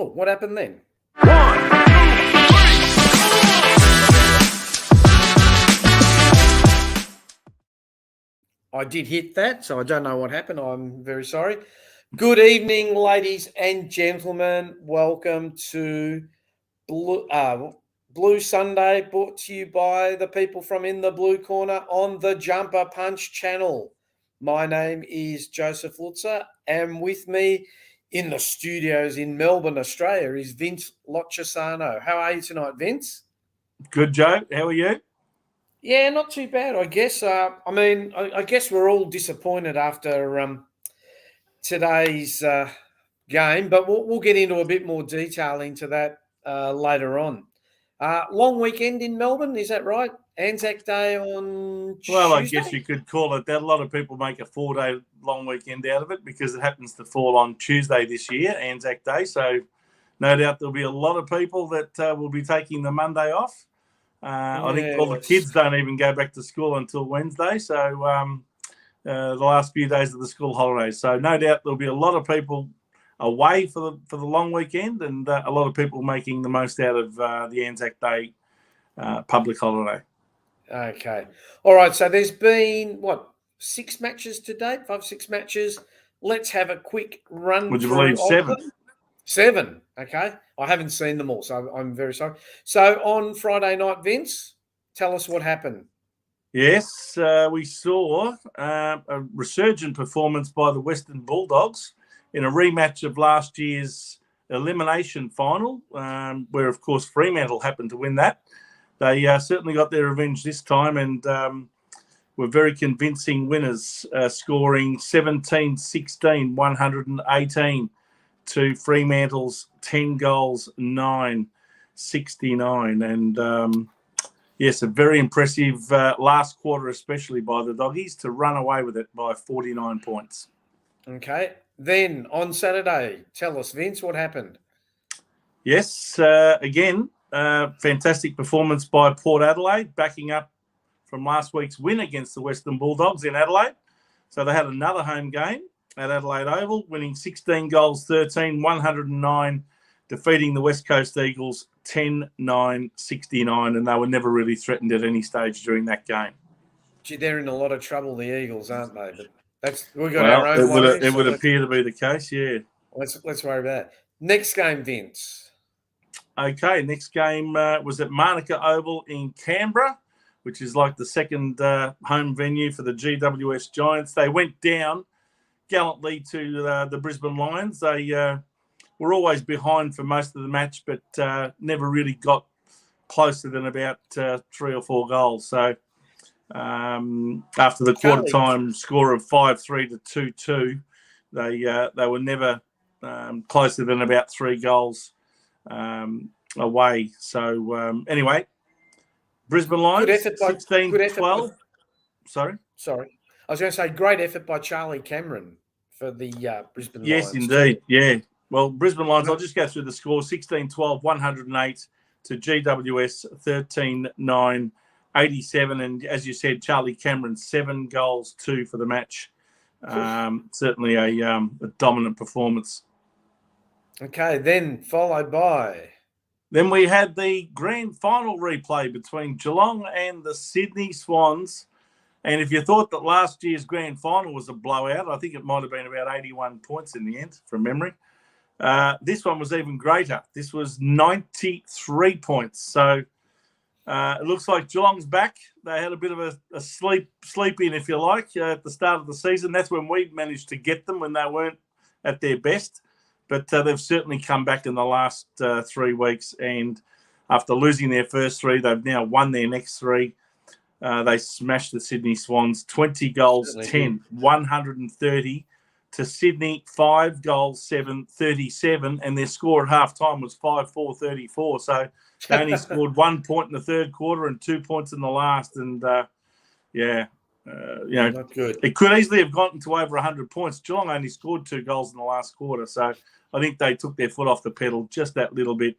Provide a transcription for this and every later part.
Oh, what happened then? I did hit that, so I don't know what happened. I'm very sorry. Good evening, ladies and gentlemen. Welcome to Blue Sunday, brought to you by the people from In the Blue Corner on the Jumper Punch channel. My name is Joseph Luzza, and with me in the studios in Melbourne, Australia, is Vince Loccisano. How are you tonight, Vince? Good, Joe. How are you? Yeah, not too bad, I guess. I guess we're all disappointed after today's game, but we'll get into a bit more detail into that later on. Long weekend in Melbourne, is that right? Anzac Day on Tuesday? Well, I guess you could call it that. A lot of people make a 4-day long weekend out of it because it happens to fall on Tuesday this year, Anzac Day. So no doubt there'll be a lot of people that will be taking the Monday off. I think all the kids don't even go back to school until Wednesday. So the last few days of the school holidays. So no doubt there'll be a lot of people away for the long weekend, and a lot of people making the most out of the Anzac Day public holiday. Okay. All right. So there's been, 6 matches to date? 5-6 matches. Let's have a quick run Would you through believe 7? 7. Okay. I haven't seen them all, so I'm very sorry. So on Friday night, Vince, tell us what happened. Yes, we saw a resurgent performance by the Western Bulldogs in a rematch of last year's elimination final, where, of course, Fremantle happened to win that. They certainly got their revenge this time and were very convincing winners, scoring 17-16, 118 to Fremantle's 10 goals, 9-69. And yes, a very impressive last quarter, especially by the Doggies, to run away with it by 49 points. Okay. Then on Saturday, tell us, Vince, what happened? Yes, again, fantastic performance by Port Adelaide, backing up from last week's win against the Western Bulldogs in Adelaide. So they had another home game at Adelaide Oval, winning 16 goals, 13, 109, defeating the West Coast Eagles 10-9-69, and they were never really threatened at any stage during that game. Gee, they're in a lot of trouble, the Eagles, aren't they? But we've got our own worries. It would appear to be the case, yeah. Let's worry about that. Next game, Vince. Okay, next game was at Manuka Oval in Canberra, which is like the second home venue for the GWS Giants. They went down gallantly to the Brisbane Lions. They were always behind for most of the match, but never really got closer than about 3 or 4 goals. So after the quarter-time score of 5-3 to 2-2, they were never closer than about 3 goals away. So anyway, Brisbane Lions, 16-12. Sorry? I was going to say great effort by Charlie Cameron for the Brisbane Lions. Yes, indeed. Yeah. Well, Brisbane Lions, I'll just go through the score. 16-12, 108 to GWS, 13-9, 87. And as you said, Charlie Cameron, 7 goals, 2 for the match. Certainly a dominant performance. Okay, then followed by... Then we had the grand final replay between Geelong and the Sydney Swans. And if you thought that last year's grand final was a blowout, I think it might have been about 81 points in the end, from memory. This one was even greater. This was 93 points. So it looks like Geelong's back. They had a bit of a sleep in, if you like, at the start of the season. That's when we managed to get them, when they weren't at their best. But they've certainly come back in the last 3 weeks. And after losing their first 3, they've now won their next 3. They smashed the Sydney Swans 20 goals, 10, 130 to Sydney, 5 goals, 7, 37. And their score at half-time was 5-4, 34. So they only scored 1 point in the third quarter and 2 points in the last. And, not good. It could easily have gotten to over 100 points. Geelong only scored 2 goals in the last quarter. So I think they took their foot off the pedal just that little bit.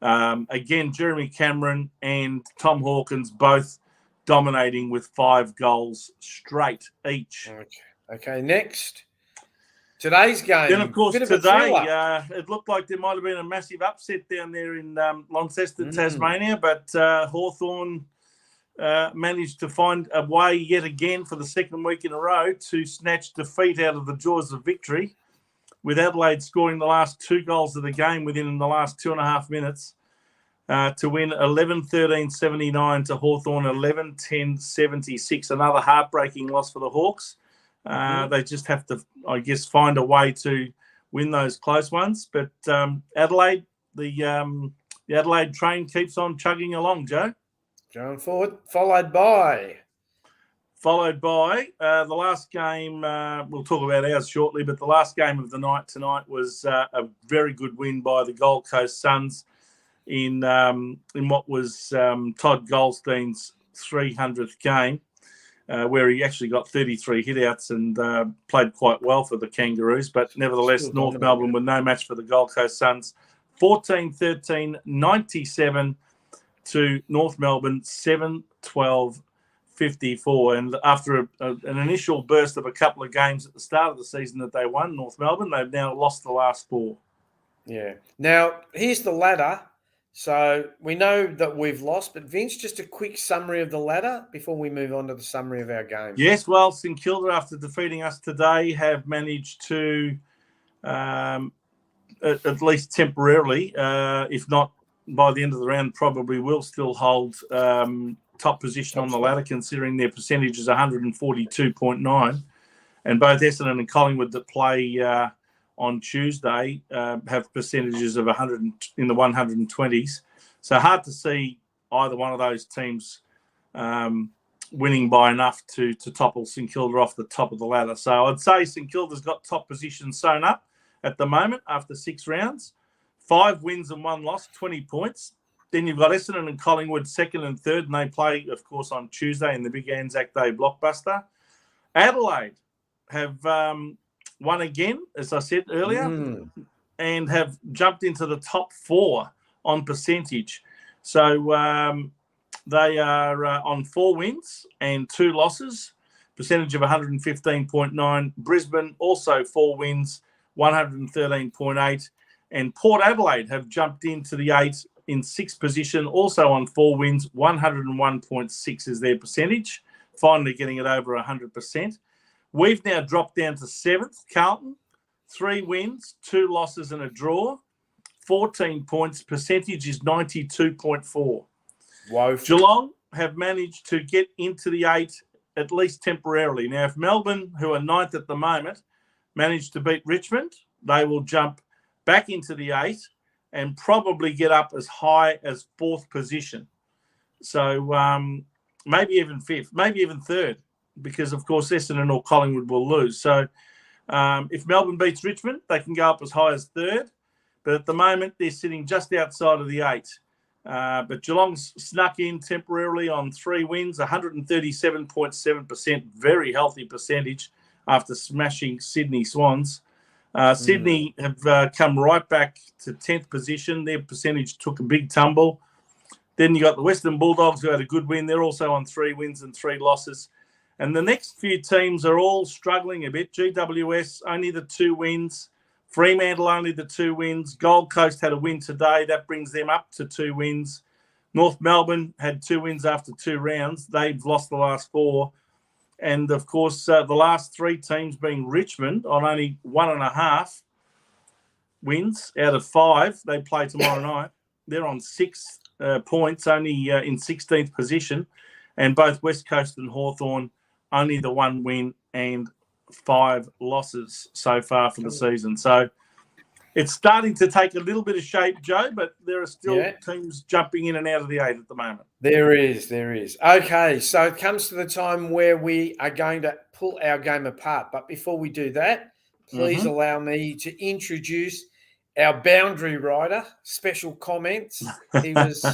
Again, Jeremy Cameron and Tom Hawkins both dominating with 5 goals straight each. Okay, next. Today's game. Then, of course, bit of a today, thriller. it looked like there might have been a massive upset down there in Launceston, Tasmania, but Hawthorn managed to find a way yet again for the second week in a row to snatch defeat out of the jaws of victory, with Adelaide scoring the last 2 goals of the game within the last 2.5 minutes to win 11-13-79 to Hawthorn 11-10-76. Another heartbreaking loss for the Hawks. They just have to, I guess, find a way to win those close ones. But Adelaide, the Adelaide train keeps on chugging along, Joe. Going forward, followed by the last game. We'll talk about ours shortly, but the last game of the night tonight was a very good win by the Gold Coast Suns in what was Todd Goldstein's 300th game, where he actually got 33 hitouts and played quite well for the Kangaroos. But nevertheless, North Melbourne were no match for the Gold Coast Suns. 14-13-97 to North Melbourne, 7-12-54. And after an initial burst of a couple of games at the start of the season that they won, North Melbourne, they've now lost the last 4. Yeah. Now, here's the ladder. So we know that we've lost, but Vince, just a quick summary of the ladder before we move on to the summary of our game. Yes, well, St Kilda, after defeating us today, have managed to, at least temporarily, if not by the end of the round, probably will still hold top position on the ladder, considering their percentage is 142.9. And both Essendon and Collingwood that play on Tuesday have percentages of 100 in the 120s. So hard to see either one of those teams winning by enough to topple St Kilda off the top of the ladder. So I'd say St Kilda's got top position sewn up at the moment after 6 rounds. 5 wins and 1 loss, 20 points. Then you've got Essendon and Collingwood second and third, and they play, of course, on Tuesday in the big Anzac Day blockbuster. Adelaide have won again, as I said earlier, and have jumped into the top 4 on percentage. So they are on 4 wins and 2 losses, percentage of 115.9. Brisbane also 4 wins, 113.8. And Port Adelaide have jumped into the 8 in 6th position, also on 4 wins, 101.6 is their percentage, finally getting it over 100%. We've now dropped down to 7th, Carlton, 3 wins, 2 losses and a draw, 14 points, percentage is 92.4. Wow. Geelong have managed to get into the 8, at least temporarily. Now, if Melbourne, who are 9th at the moment, manage to beat Richmond, they will jump back into the 8 and probably get up as high as 4th position. So maybe even 5th, maybe even 3rd, because, of course, Essendon or Collingwood will lose. So if Melbourne beats Richmond, they can go up as high as 3rd. But at the moment, they're sitting just outside of the 8. But Geelong's snuck in temporarily on 3 wins, 137.7%, very healthy percentage after smashing Sydney Swans. Sydney have come right back to 10th position. Their percentage took a big tumble. Then you got the Western Bulldogs, who had a good win. They're also on 3 wins and 3 losses. And the next few teams are all struggling a bit. GWS, only the 2 wins. Fremantle, only the 2 wins. Gold Coast had a win today. That brings them up to 2 wins. North Melbourne had 2 wins after 2 rounds. They've lost the last 4. And, of course, the last 3 teams being Richmond on only 1.5 wins out of 5. They play tomorrow night. They're on 6 points, only in 16th position. And both West Coast and Hawthorn, only the 1 win and 5 losses so far for the season. So it's starting to take a little bit of shape, Joe, but there are still teams jumping in and out of the 8 at the moment. There is. Okay, so it comes to the time where we are going to pull our game apart. But before we do that, please allow me to introduce our boundary rider. Special comments. He was,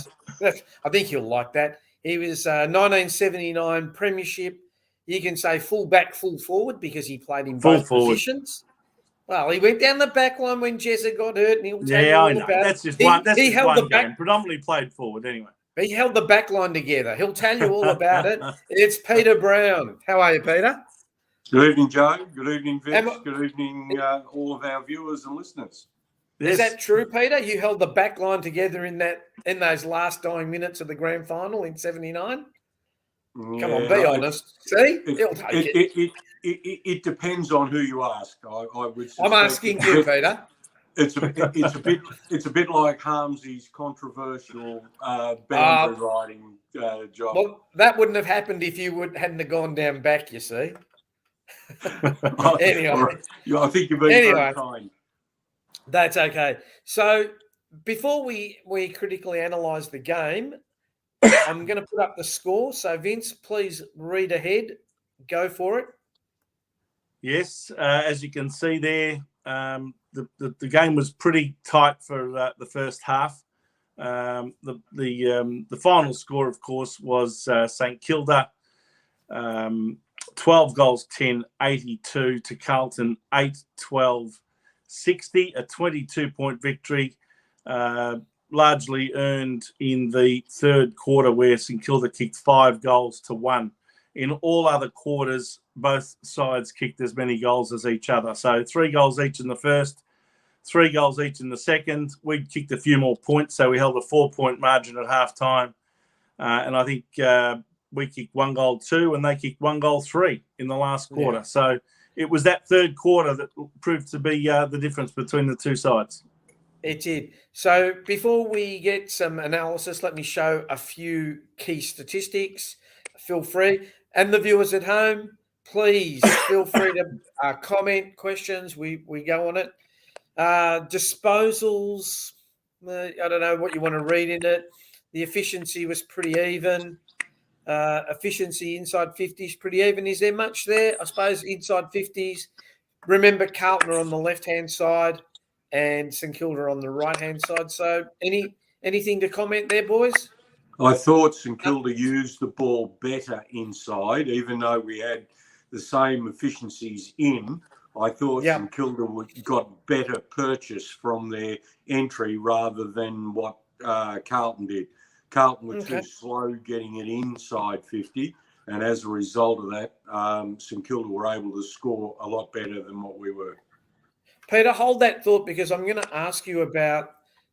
I think you'll like that. He was 1979 Premiership. You can say full back, full forward because he played in both positions. Well, he went down the back line when Jezza got hurt, and he'll tell you all about it. That's just one. That's just one game. Predominantly played forward anyway. He held the back line together. He'll tell you all about it. It's Peter Brown. How are you, Peter? Good evening, Joe. Good evening, Vince. Am- Good evening, all of our viewers and listeners. Is that true, Peter? You held the back line together in those last dying minutes of the grand final in '79? Come on, be honest. See? He'll take it. It depends on who you ask. I would suspect. I'm asking you, Peter. It's a bit like Harmsy's controversial boundary riding job. Well, that wouldn't have happened if you hadn't have gone down back, you see. Anyway. I think you've been very kind. That's okay. So before we critically analyse the game, I'm going to put up the score. So, Vince, please read ahead. Go for it. Yes, as you can see there, the game was pretty tight for the first half. The final score, of course, was St Kilda, 12 goals, 10, 82 to Carlton, 8, 12, 60, a 22-point victory, largely earned in the third quarter where St Kilda kicked 5 goals to 1. In all other quarters, both sides kicked as many goals as each other. So 3 goals each in the first, 3 goals each in the second. We kicked a few more points, so we held a 4-point margin at halftime. And I think we kicked 1 goal 2 and they kicked 1 goal 3 in the last quarter. Yeah. So it was that third quarter that proved to be the difference between the two sides. It did. So before we get some analysis, let me show a few key statistics. Feel free. And the viewers at home, please feel free to comment questions. We go on it. Disposals, I don't know what you want to read in it. The efficiency was pretty even. Efficiency inside 50s pretty even. Is there much there? I suppose inside 50s. Remember, Carlton are on the left-hand side and St Kilda on the right-hand side. So anything to comment there, boys? I thought St Kilda used the ball better inside, even though we had the same efficiencies in. I thought St Kilda got better purchase from their entry rather than what Carlton did. Carlton were too slow getting it inside 50, and as a result of that, St Kilda were able to score a lot better than what we were. Peter, hold that thought because I'm going to ask you about,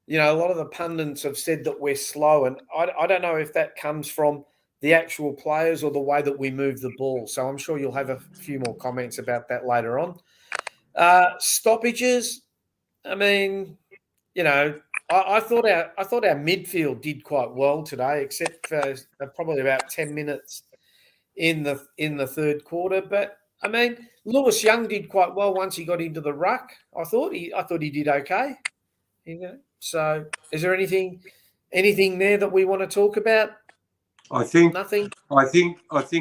a lot of the pundits have said that we're slow, and I don't know if that comes from the actual players or the way that we move the ball. So I'm sure you'll have a few more comments about that later on. Stoppages, I mean, I thought our midfield did quite well today, except for probably about 10 minutes in the third quarter. But I mean, Lewis Young did quite well once he got into the ruck. I thought he did okay. So is there anything there that we want to talk about? I think nothing. I think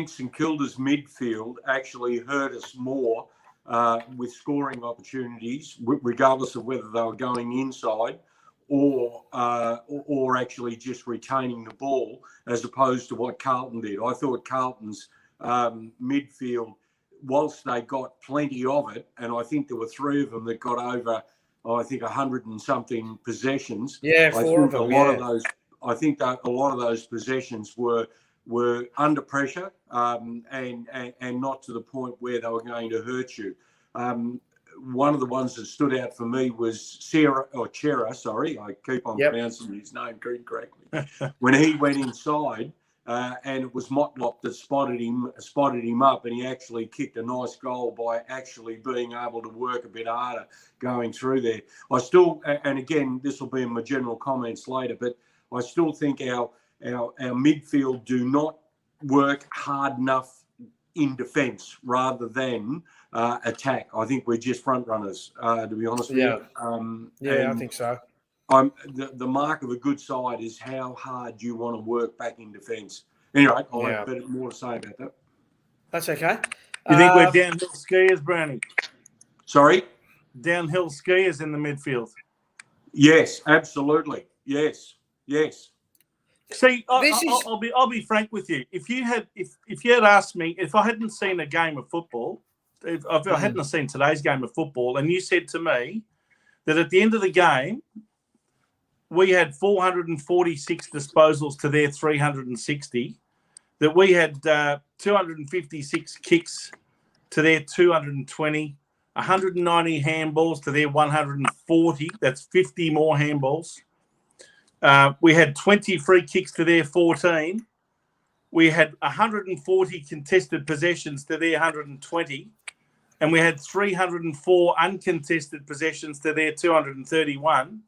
St Kilda's midfield actually hurt us more with scoring opportunities, regardless of whether they were going inside or actually just retaining the ball, as opposed to what Carlton did. I thought Carlton's midfield, whilst they got plenty of it, and I think there were 3 of them that got over, I think 100 and something possessions. Yeah, 4 of them. I think that a lot of those possessions were under pressure and not to the point where they were going to hurt you. One of the ones that stood out for me was Chera, sorry, I keep on pronouncing his name correctly. When he went inside, and it was Motlop that spotted him up, and he actually kicked a nice goal by actually being able to work a bit harder going through there. I still, and again, this will be in my general comments later, but I still think our midfield do not work hard enough in defence rather than attack. I think we're just front runners, to be honest with you. I think so. The mark of a good side is how hard you want to work back in defence. Anyway, I'll have a bit more to say about that. That's okay. You think we're downhill skiers, Brownie? Sorry? Downhill skiers in the midfield. Yes, absolutely. Yes. See, I'll be frank with you. If you had asked me, if I hadn't seen a game of football, if I hadn't seen today's game of football, and you said to me that at the end of the game we had 446 disposals to their 360, that we had 256 kicks to their 220, 190 handballs to their 140. That's 50 more handballs. We had 20 free kicks to their 14. We had 140 contested possessions to their 120. And we had 304 uncontested possessions to their 231.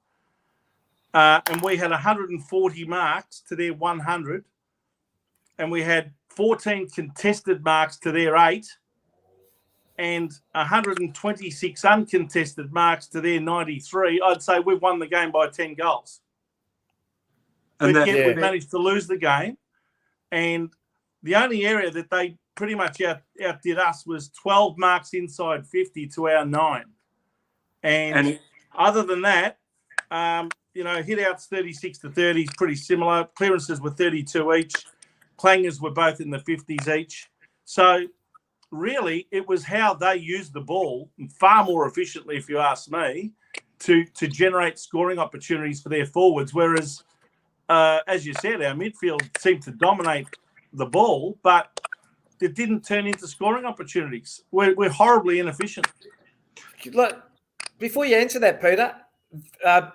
And we had 140 marks to their 100. And we had 14 contested marks to their 8. And 126 uncontested marks to their 93. I'd say we've won the game by 10 goals. And yet we managed to lose the game. And the only area that they pretty much outdid us was 12 marks inside 50 to our 9. And other than that, hit outs 36 to 30 is pretty similar. Clearances were 32 each. Clangers were both in the 50s each. So really, it was how they used the ball far more efficiently, if you ask me, to generate scoring opportunities for their forwards. Whereas, as you said, our midfield seemed to dominate the ball, but it didn't turn into scoring opportunities. We're horribly inefficient. Look, before you answer that, Peter,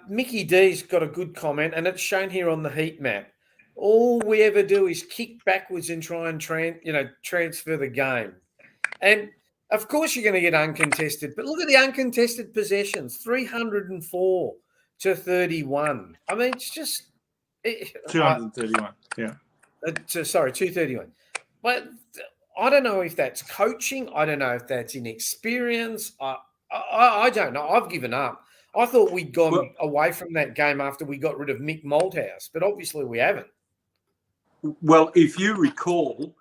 Mickey D's got a good comment, and it's shown here on the heat map. All we ever do is kick backwards and try and transfer the game. And of course you're going to get uncontested, but look at the uncontested possessions, 304 to 31. I mean, it's just 231. Yeah. 231. But I don't know if that's coaching. I don't know if that's inexperience. I don't know. I've given up. I thought we'd gone away from that game after we got rid of Mick Malthouse, but obviously we haven't. Well, if you recall,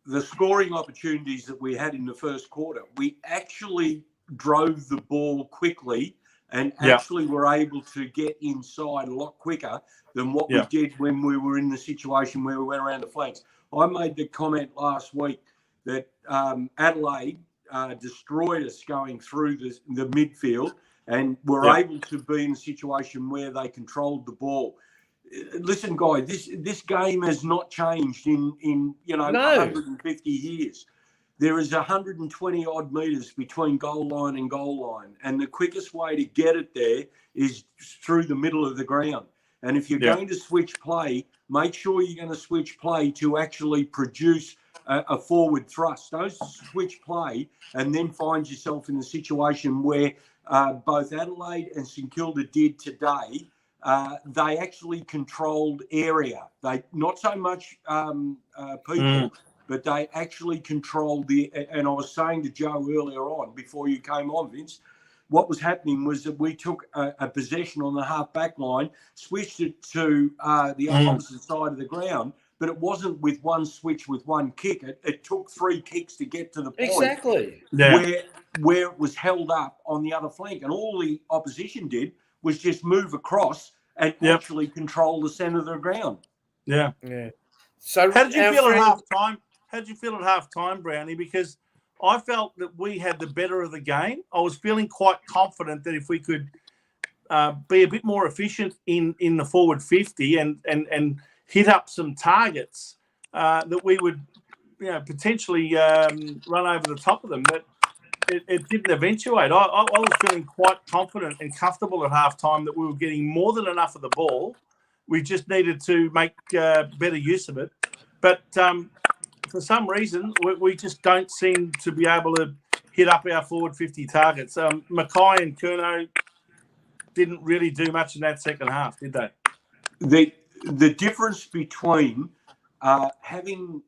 the scoring opportunities that we had in the first quarter, we actually drove the ball quickly and actually were able to get inside a lot quicker than what we did when we were in the situation where we went around the flanks. I made the comment last week that Adelaide destroyed us going through the midfield and were able to be in a situation where they controlled the ball. Listen, guys, this game has not changed in 150 years. There is 120 odd metres between goal line and goal line, and the quickest way to get it there is through the middle of the ground. And if you're going to switch play, make sure you're going to switch play to actually produce a forward thrust. Don't switch play and then find yourself in a situation where both Adelaide and St Kilda did today. They actually controlled area. They not so much people, but they actually controlled and I was saying to Joe earlier on, before you came on, Vince, what was happening was that we took a possession on the half-back line, switched it to the opposite side of the ground, but it wasn't with one switch, with one kick. It took 3 kicks to get to the point where it was held up on the other flank. And all the opposition did was just move across and actually control the centre of the ground. Yeah. So how did you feel at half-time? How did you feel at half-time, Brownie? Because I felt that we had the better of the game. I was feeling quite confident that if we could be a bit more efficient in the forward 50 and hit up some targets, that we would potentially run over the top of them. But it didn't eventuate. I was feeling quite confident and comfortable at halftime that we were getting more than enough of the ball. We just needed to make better use of it. But for some reason, we just don't seem to be able to hit up our forward 50 targets. Mackay and Curnow didn't really do much in that second half, did they? The difference between having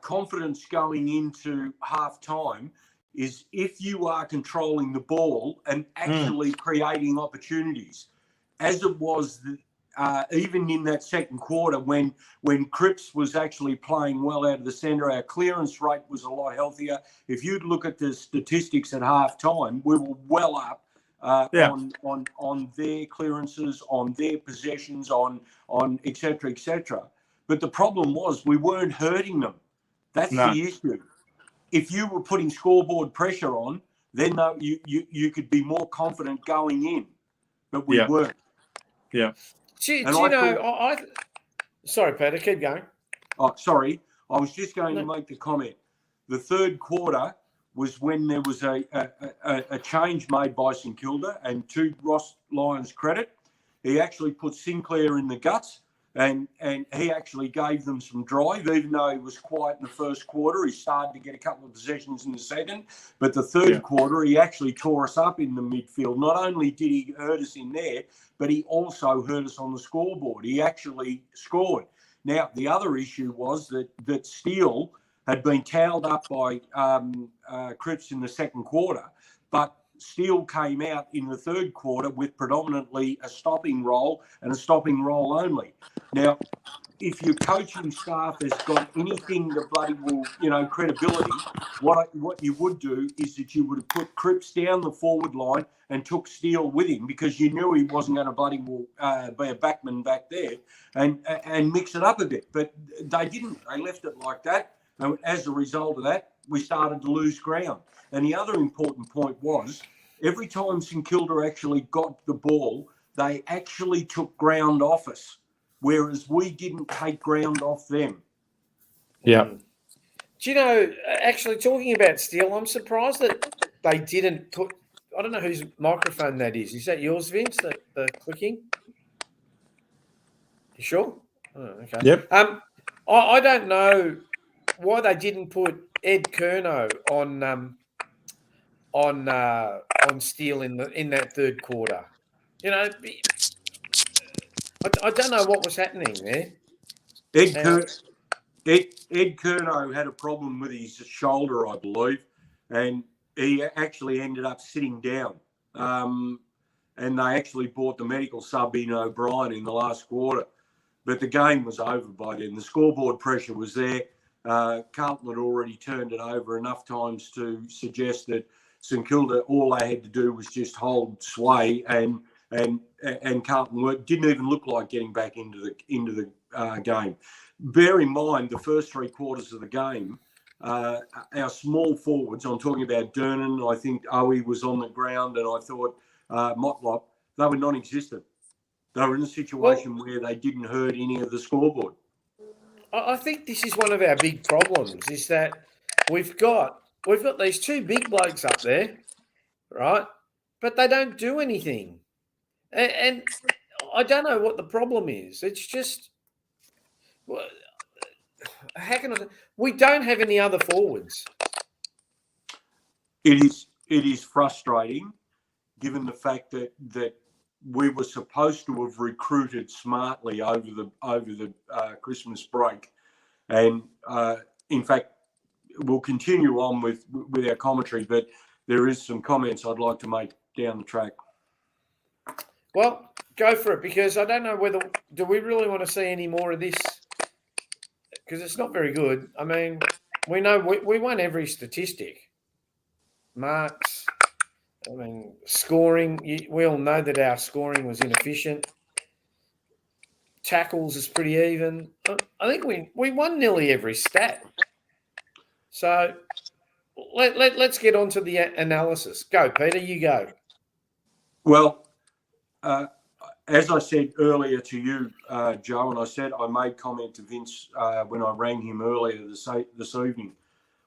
confidence going into half-time is if you are controlling the ball and actually creating opportunities, as it was even in that second quarter when Cripps was actually playing well out of the centre, our clearance rate was a lot healthier. If you'd look at the statistics at half-time, we were well up on their clearances, on their possessions, on et cetera, et cetera. But the problem was we weren't hurting them. That's the issue. If you were putting scoreboard pressure on, then you could be more confident going in. But we weren't. Yeah. Sorry, Peter, keep going. Oh, sorry. I was just going to make the comment. The third quarter, was when there was a change made by St Kilda, and to Ross Lyon's credit, he actually put Sinclair in the guts, and he actually gave them some drive, even though he was quiet in the first quarter. He started to get a couple of possessions in the second, but the third quarter, he actually tore us up in the midfield. Not only did he hurt us in there, but he also hurt us on the scoreboard. He actually scored. Now, the other issue was that Steele had been towelled up by Cripps in the second quarter, but Steele came out in the third quarter with predominantly a stopping role and a stopping role only. Now, if your coaching staff has got anything that bloody will, credibility, what you would do is that you would have put Cripps down the forward line and took Steele with him, because you knew he wasn't going to bloody be a backman back there, and mix it up a bit. But they didn't. They left it like that. And as a result of that, we started to lose ground. And the other important point was, every time St Kilda actually got the ball, they actually took ground off us, whereas we didn't take ground off them. Yeah. Do you know, actually talking about Steele, I'm surprised that they didn't put, I don't know whose microphone that is. Is that yours, Vince, the clicking? You sure? Oh, okay. Yep. I don't know why they didn't put Ed Curnow on Steele in that third quarter. I don't know what was happening there. Ed Curnow had a problem with his shoulder, I believe, and he actually ended up sitting down. And they actually brought the medical sub in, O'Brien, in the last quarter. But the game was over by then. The scoreboard pressure was there. Carlton had already turned it over enough times to suggest that St Kilda, all they had to do was just hold sway, and Carlton didn't even look like getting back into the game. Bear in mind, the first three quarters of the game, our small forwards, I'm talking about Durnan, I think Owie was on the ground, and I thought Motlop, they were non-existent. They were in a situation where they didn't hurt any of the scoreboard. I think this is one of our big problems, is that we've got these two big blokes up there, right? But they don't do anything. And I don't know what the problem is. It's just, we don't have any other forwards. It is frustrating, given the fact that we were supposed to have recruited smartly over the Christmas break, and in fact, we'll continue on with our commentary, but there is some comments I'd like to make down the track. Well, go for it, because I don't know do we really want to see any more of this? Because it's not very good. I mean, we know we won every statistic. Marks, I mean, scoring, we all know that our scoring was inefficient. Tackles is pretty even. I think we won nearly every stat. So let's get on to the analysis. Go, Peter, you go. Well, as I said earlier to you, Joe, and I said I made comment to Vince when I rang him earlier this evening,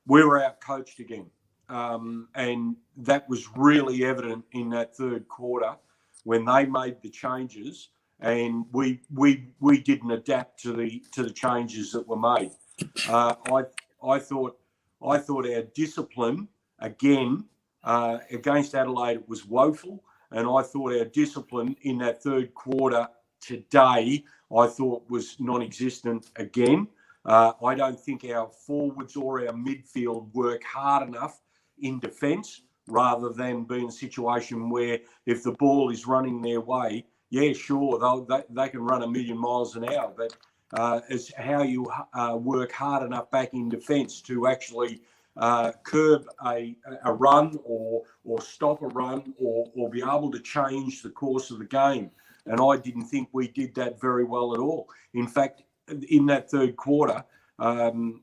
we were out-coached again. And that was really evident in that third quarter when they made the changes, and we didn't adapt to the changes that were made. I thought our discipline again against Adelaide was woeful, and I thought our discipline in that third quarter today was non-existent again. I don't think our forwards or our midfield work hard enough in defence, rather than be in a situation where if the ball is running their way, yeah, sure, they can run a million miles an hour, but it's how you work hard enough back in defence to actually curb a run or stop a run or be able to change the course of the game. And I didn't think we did that very well at all. In fact, in that third quarter, and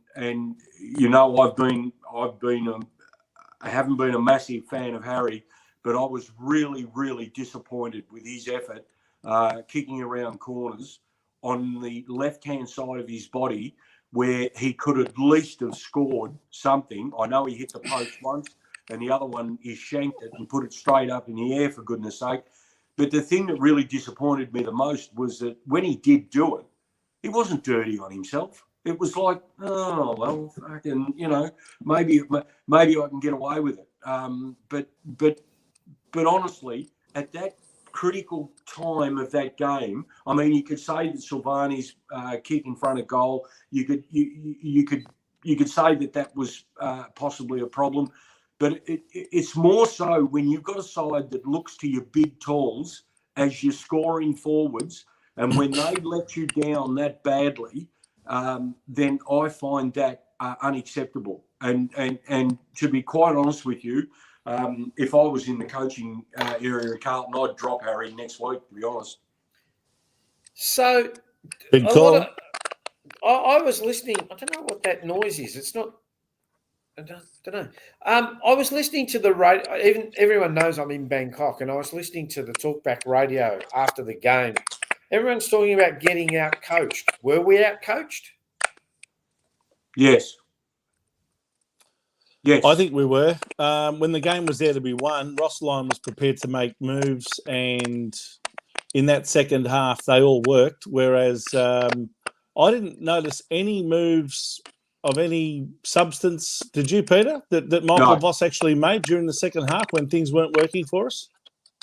I haven't been a massive fan of Harry, but I was really, really disappointed with his effort kicking around corners on the left-hand side of his body, where he could at least have scored something. I know he hit the post once, and the other one he shanked it and put it straight up in the air, for goodness sake. But the thing that really disappointed me the most was that when he did do it, he wasn't dirty on himself. It was like, oh, well, fucking, maybe I can get away with it. But honestly, at that critical time of that game, I mean, you could say that Silvani's kick in front of goal, you could say that was possibly a problem, but it's more so when you've got a side that looks to your big talls as your scoring forwards, and when they let you down that badly, then I find that unacceptable. And to be quite honest with you, if I was in the coaching area at Carlton, I'd drop Harry next week, to be honest. So, big call. I was listening. I don't know what that noise is. It's not. I don't know. I was listening to the radio. Even everyone knows I'm in Bangkok, and I was listening to the talkback radio after the game. Everyone's talking about getting out coached. Were we out coached? Yes. Yes. I think we were. When the game was there to be won, Rossline was prepared to make moves, and in that second half, they all worked. Whereas I didn't notice any moves of any substance. Did you, Peter, that Michael Voss actually made during the second half when things weren't working for us?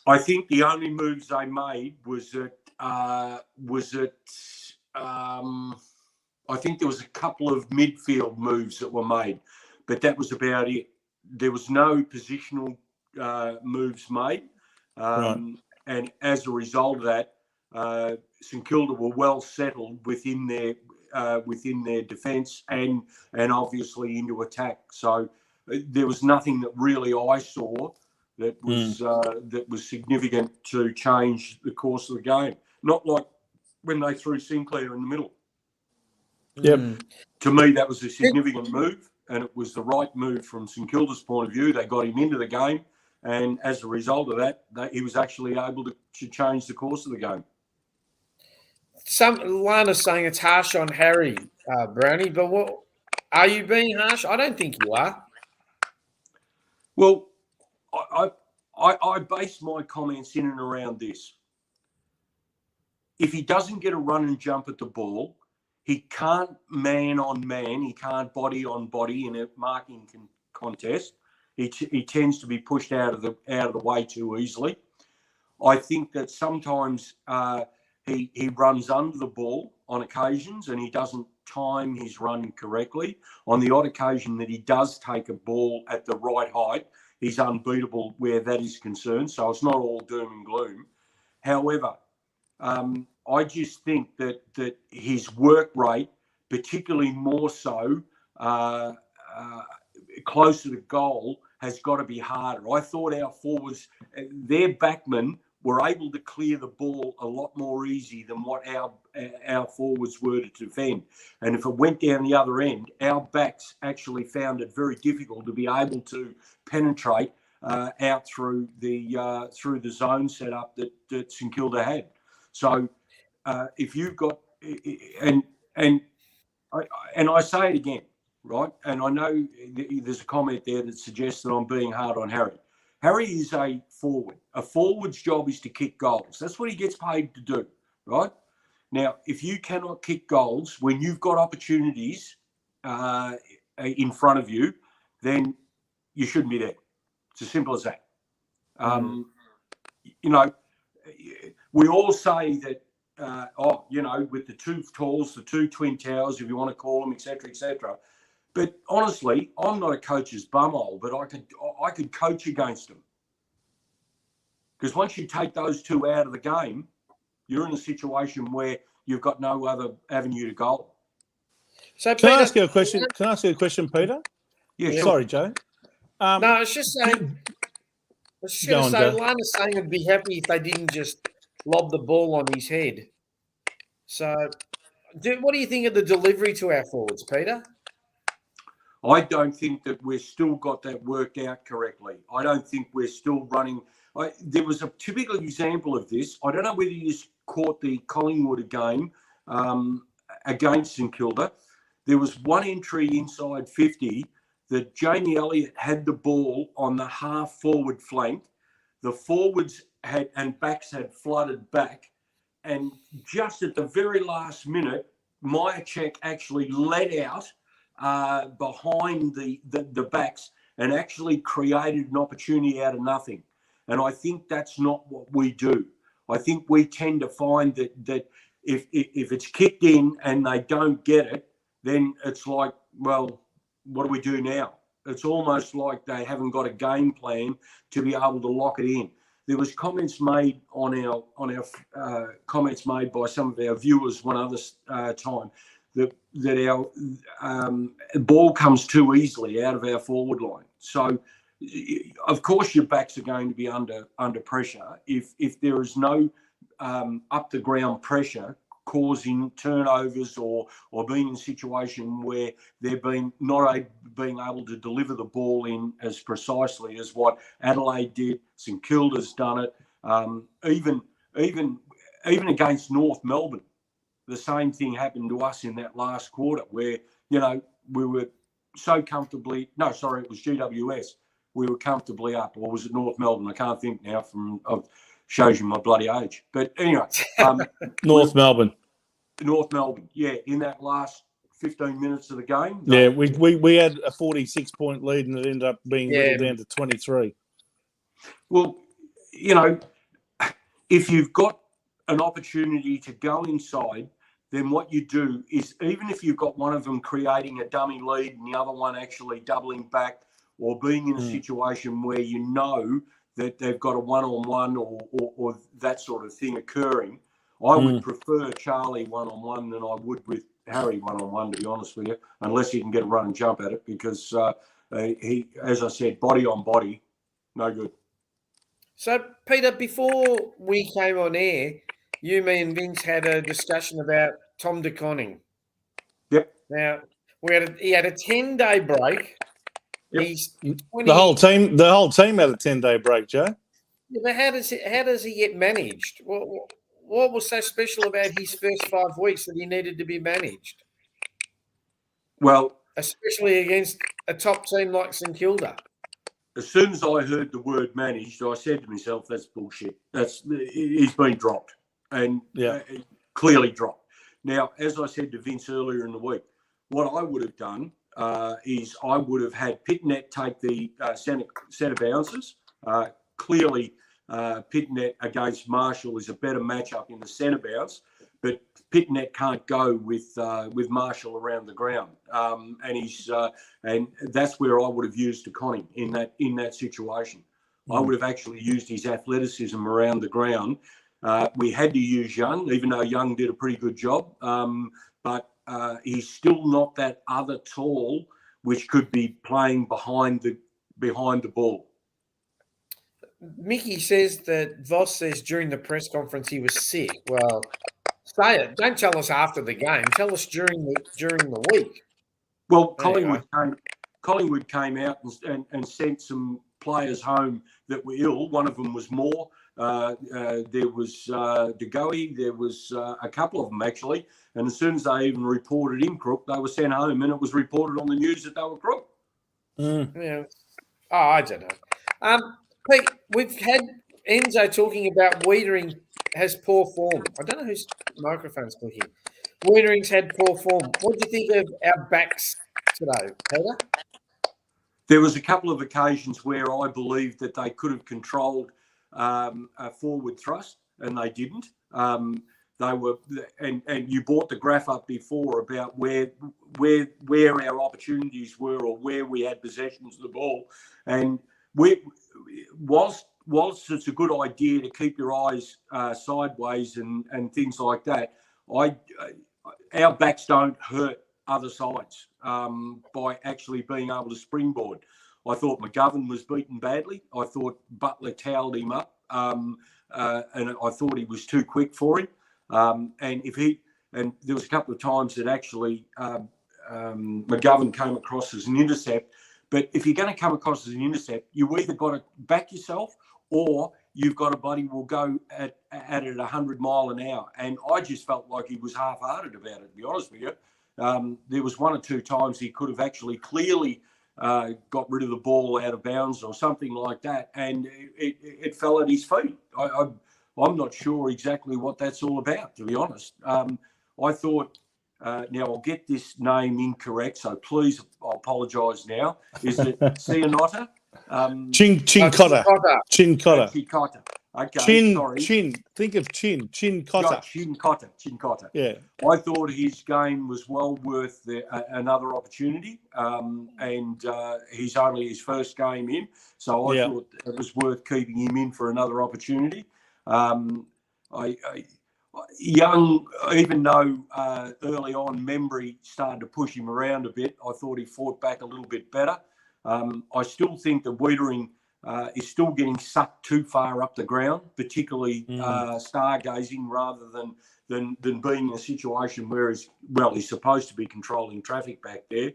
I think the only moves they made was that I think there was a couple of midfield moves that were made, but that was about it. There was no positional moves made. Right. And as a result of that, St Kilda were well settled within their defence and obviously into attack. So there was nothing that really I saw that was significant to change the course of the game. Not like when they threw Sinclair in the middle. Yep. To me, that was a significant move, and it was the right move from St Kilda's point of view. They got him into the game, and as a result of that, he was actually able to change the course of the game. Lana's saying it's harsh on Harry, Brownie, but what are you being harsh? I don't think you are. Well, I base my comments in and around this. If he doesn't get a run and jump at the ball, he can't man on man. He can't body on body in a marking contest. He tends to be pushed out of the way too easily. I think that sometimes he runs under the ball on occasions, and he doesn't time his run correctly. On the odd occasion that he does take a ball at the right height, he's unbeatable where that is concerned. So it's not all doom and gloom. However, I just think that his work rate, particularly more so closer to goal, has got to be harder. I thought our forwards, their backmen, were able to clear the ball a lot more easy than what our forwards were to defend. And if it went down the other end, our backs actually found it very difficult to be able to penetrate out through the zone setup that St Kilda had. So if you've got and I say it again, right? And I know there's a comment there that suggests that I'm being hard on Harry. Harry is a forward. A forward's job is to kick goals. That's what he gets paid to do, right? Now, if you cannot kick goals when you've got opportunities in front of you, then you shouldn't be there. It's as simple as that. We all say that, with the two talls, the two twin towers, if you want to call them, et cetera, et cetera. But honestly, I'm not a coach's bumhole, but I could coach against them. Because once you take those two out of the game, you're in a situation where you've got no other avenue to goal. So, Can I ask you a question? Peter? Yeah, sure. Sorry, Joe. No, I was just saying. I was just going to say, Lana's saying I'd be happy if they didn't just lob the ball on his head. So, what do you think of the delivery to our forwards, Peter? I don't think that we've still got that worked out correctly. I don't think we're still running. There was a typical example of this. I don't know whether you caught the Collingwood game against St Kilda. There was one entry inside 50 that Jamie Elliott had the ball on the half forward flank. The forwards and backs had flooded back. And just at the very last minute, Myercheck actually led out behind the backs and actually created an opportunity out of nothing. And I think that's not what we do. I think we tend to find that if it's kicked in and they don't get it, then it's like, well, what do we do now? It's almost like they haven't got a game plan to be able to lock it in. There was comments made on our comments made by some of our viewers one other time that our ball comes too easily out of our forward line. So, of course, your backs are going to be under pressure if there is no up the ground pressure causing turnovers or being in a situation where they're being able to deliver the ball in as precisely as what Adelaide did. St Kilda's done it. Even against North Melbourne, the same thing happened to us in that last quarter where, we were so comfortably, no, sorry, it was GWS. We were comfortably up, or was it North Melbourne? I can't think now shows you my bloody age. But anyway. North Melbourne, yeah, in that last 15 minutes of the game. Yeah, we had a 46-point lead and it ended up being whittled down to 23. Well, if you've got an opportunity to go inside, then what you do is, even if you've got one of them creating a dummy lead and the other one actually doubling back or being in a situation where you know that they've got a one-on-one or that sort of thing occurring, I would prefer Charlie one-on-one than I would with Harry one-on-one, to be honest with you, unless he can get a run and jump at it, because he, as I said, body on body, no good. So, Peter, before we came on air, you, me and Vince had a discussion about Tom de Koning. Yep. Now, he had a 10-day break. Yep. He's 20... The whole team had a 10-day break, Joe. Yeah, but how does he get managed? What was so special about his first 5 weeks that he needed to be managed? Well, especially against a top team like St Kilda. As soon as I heard the word managed, I said to myself, "That's bullshit. He's been dropped, and clearly dropped." Now, as I said to Vince earlier in the week, what I would have done is I would have had Pitnet take the centre bounces. Clearly, Pitnet against Marshall is a better matchup in the centre bounce, but Pitnet can't go with Marshall around the ground, and that's where I would have used Connie in that situation. I would have actually used his athleticism around the ground. We had to use Young, even though Young did a pretty good job, but he's still not that other tall, which could be playing behind the ball. Mickey says that Voss says during the press conference he was sick. Well, say it. Don't tell us after the game. Tell us during the week. Well, Collingwood came out and sent some players home that were ill. One of them was Moore. There was DeGoey. There was a couple of them, actually. And as soon as they even reported in crook, they were sent home, and it was reported on the news that they were crook. Yeah. Oh, I don't know. Pete, we've had Enzo talking about Wiedering has poor form. I don't know whose microphone's clicking. Wiedering's had poor form. What do you think of our backs today, Peter? There was a couple of occasions where I believed that they could have controlled a forward thrust, and they didn't. They were, and you brought the graph up before about where our opportunities were or where we had possessions of the ball, and whilst it's a good idea to keep your eyes sideways and things like that, our backs don't hurt other sides by actually being able to springboard. I thought McGovern was beaten badly. I thought Butler towelled him up, and I thought he was too quick for him. And there was a couple of times that actually McGovern came across as an intercept. But if you're going to come across as an intercept, you either got to back yourself or you've got to will go at it 100 mile an hour. And I just felt like he was half-hearted about it, to be honest with you. There was one or two times he could have actually clearly got rid of the ball out of bounds or something like that, and it fell at his feet. I'm not sure exactly what that's all about, to be honest. I thought, now I'll get this name incorrect, so please, I'll apologise now. Is it Cianotta? Chincotta. Chincotta. Chincotta. Okay, sorry. Think of Chincotta. Chincotta. Yeah. I thought his game was well worth another opportunity, and he's only his first game in, so I thought it was worth keeping him in for another opportunity. Young, even though early on Membry started to push him around a bit, I thought he fought back a little bit better. I still think that Wiedering is still getting sucked too far up the ground, particularly stargazing rather than being in a situation where he's supposed to be controlling traffic back there.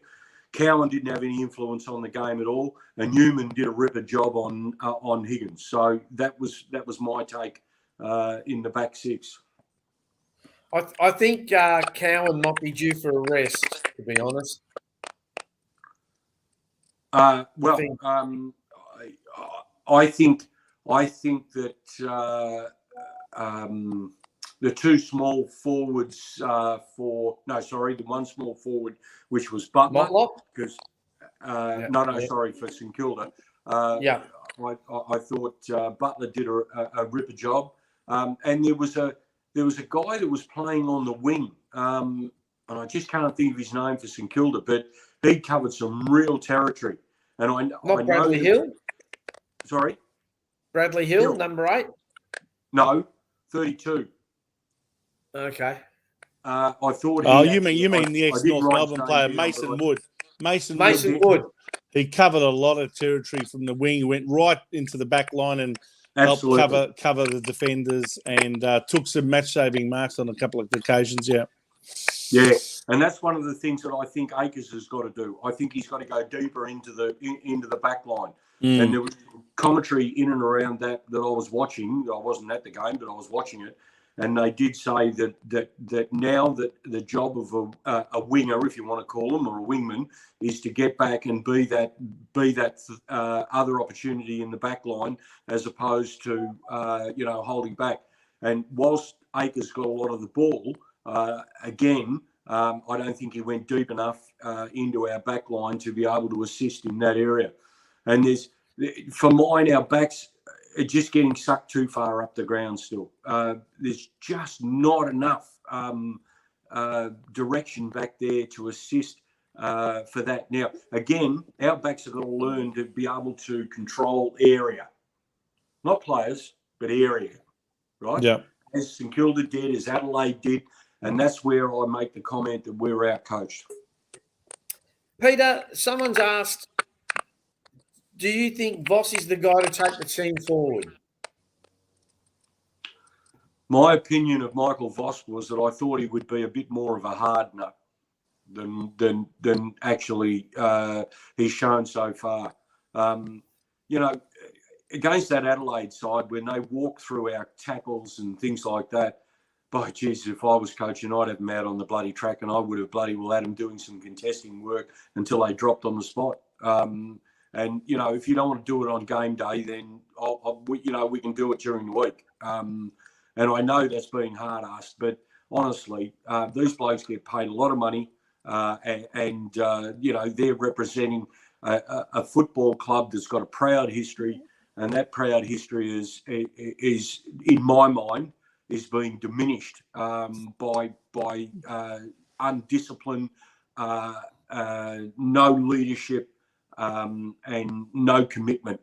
Cowan didn't have any influence on the game at all, and Newman did a ripper job on Higgins. So that was my take in the back six. I think Cowan might be due for a rest, to be honest. I think that the two small forwards the one small forward, which was Butler, because for St Kilda. I thought Butler did a ripper job, and there was a guy that was playing on the wing, and I just can't think of his name for St Kilda, but he covered some real territory. And I know Bradley Hill. Sorry, Bradley Hill, number 8. No, 32. Okay. I thought. You mean the ex-North Melbourne player Mason Wood? Mason Wood. He covered a lot of territory from the wing. He went right into the back line and helped cover the defenders, and took some match-saving marks on a couple of occasions. Yeah. Yeah, and that's one of the things that I think Akers has got to do. I think he's got to go deeper into the back line. And there was commentary in and around that I was watching. I wasn't at the game, but I was watching it. And they did say that now that the job of a winger, if you want to call him, or a wingman, is to get back and be that other opportunity in the back line, as opposed to holding back. And whilst Akers got a lot of the ball, again, I don't think he went deep enough into our back line to be able to assist in that area. And for mine, our backs are just getting sucked too far up the ground still. There's just not enough direction back there to assist for that. Now, again, our backs have got to learn to be able to control area. Not players, but area, right? Yeah. As St Kilda did, as Adelaide did, and that's where I make the comment that we're out-coached. Peter, someone's asked, do you think Voss is the guy to take the team forward? My opinion of Michael Voss was that I thought he would be a bit more of a hard nut than actually he's shown so far. Against that Adelaide side, when they walk through our tackles and things like that, by Jesus, if I was coaching, I'd have them out on the bloody track, and I would have bloody well had them doing some contesting work until they dropped on the spot. And if you don't want to do it on game day, then we can do it during the week. And I know that's being hard-asked, but honestly, these blokes get paid a lot of money, and they're representing a football club that's got a proud history, and that proud history is in my mind, is being diminished by undisciplined, no leadership, and no commitment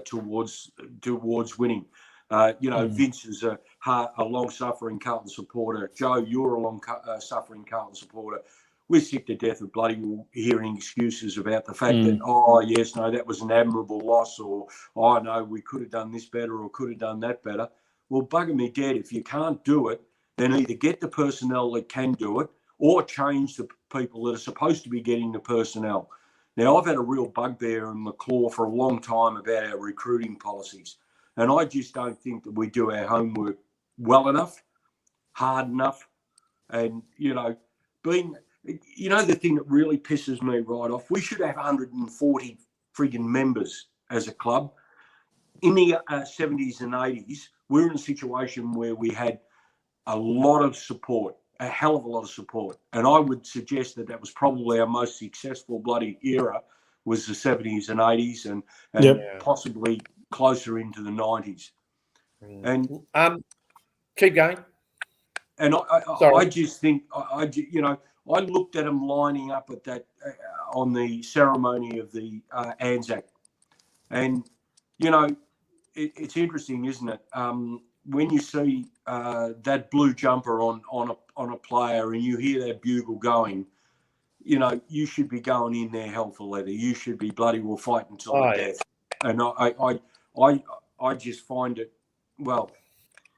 towards winning. Vince is a long-suffering Carlton supporter. Joe, you're a long-suffering Carlton supporter. We're sick to death of bloody hearing excuses about the fact that, that was an admirable loss, or, no, we could have done this better or could have done that better. Well, bugger me dead. If you can't do it, then either get the personnel that can do it or change the people that are supposed to be getting the personnel. Now, I've had a real bugbear in the claw for a long time about our recruiting policies. And I just don't think that we do our homework well enough, hard enough. And, you know, the thing that really pisses me right off, we should have 140 frigging members as a club. In the 70s and 80s, we were in a situation where we had a lot of support, a hell of a lot of support. And I would suggest that that was probably our most successful bloody era, was the 70s and 80s, and possibly closer into the 90s. And keep going. And I just think, you know, I looked at them lining up at that on the ceremony of the Anzac, and you know, it's interesting, isn't it? When you see that blue jumper on a player, and you hear that bugle going, you know, you should be going in there hell for leather. You should be bloody well fighting until the death. And I just find it, well,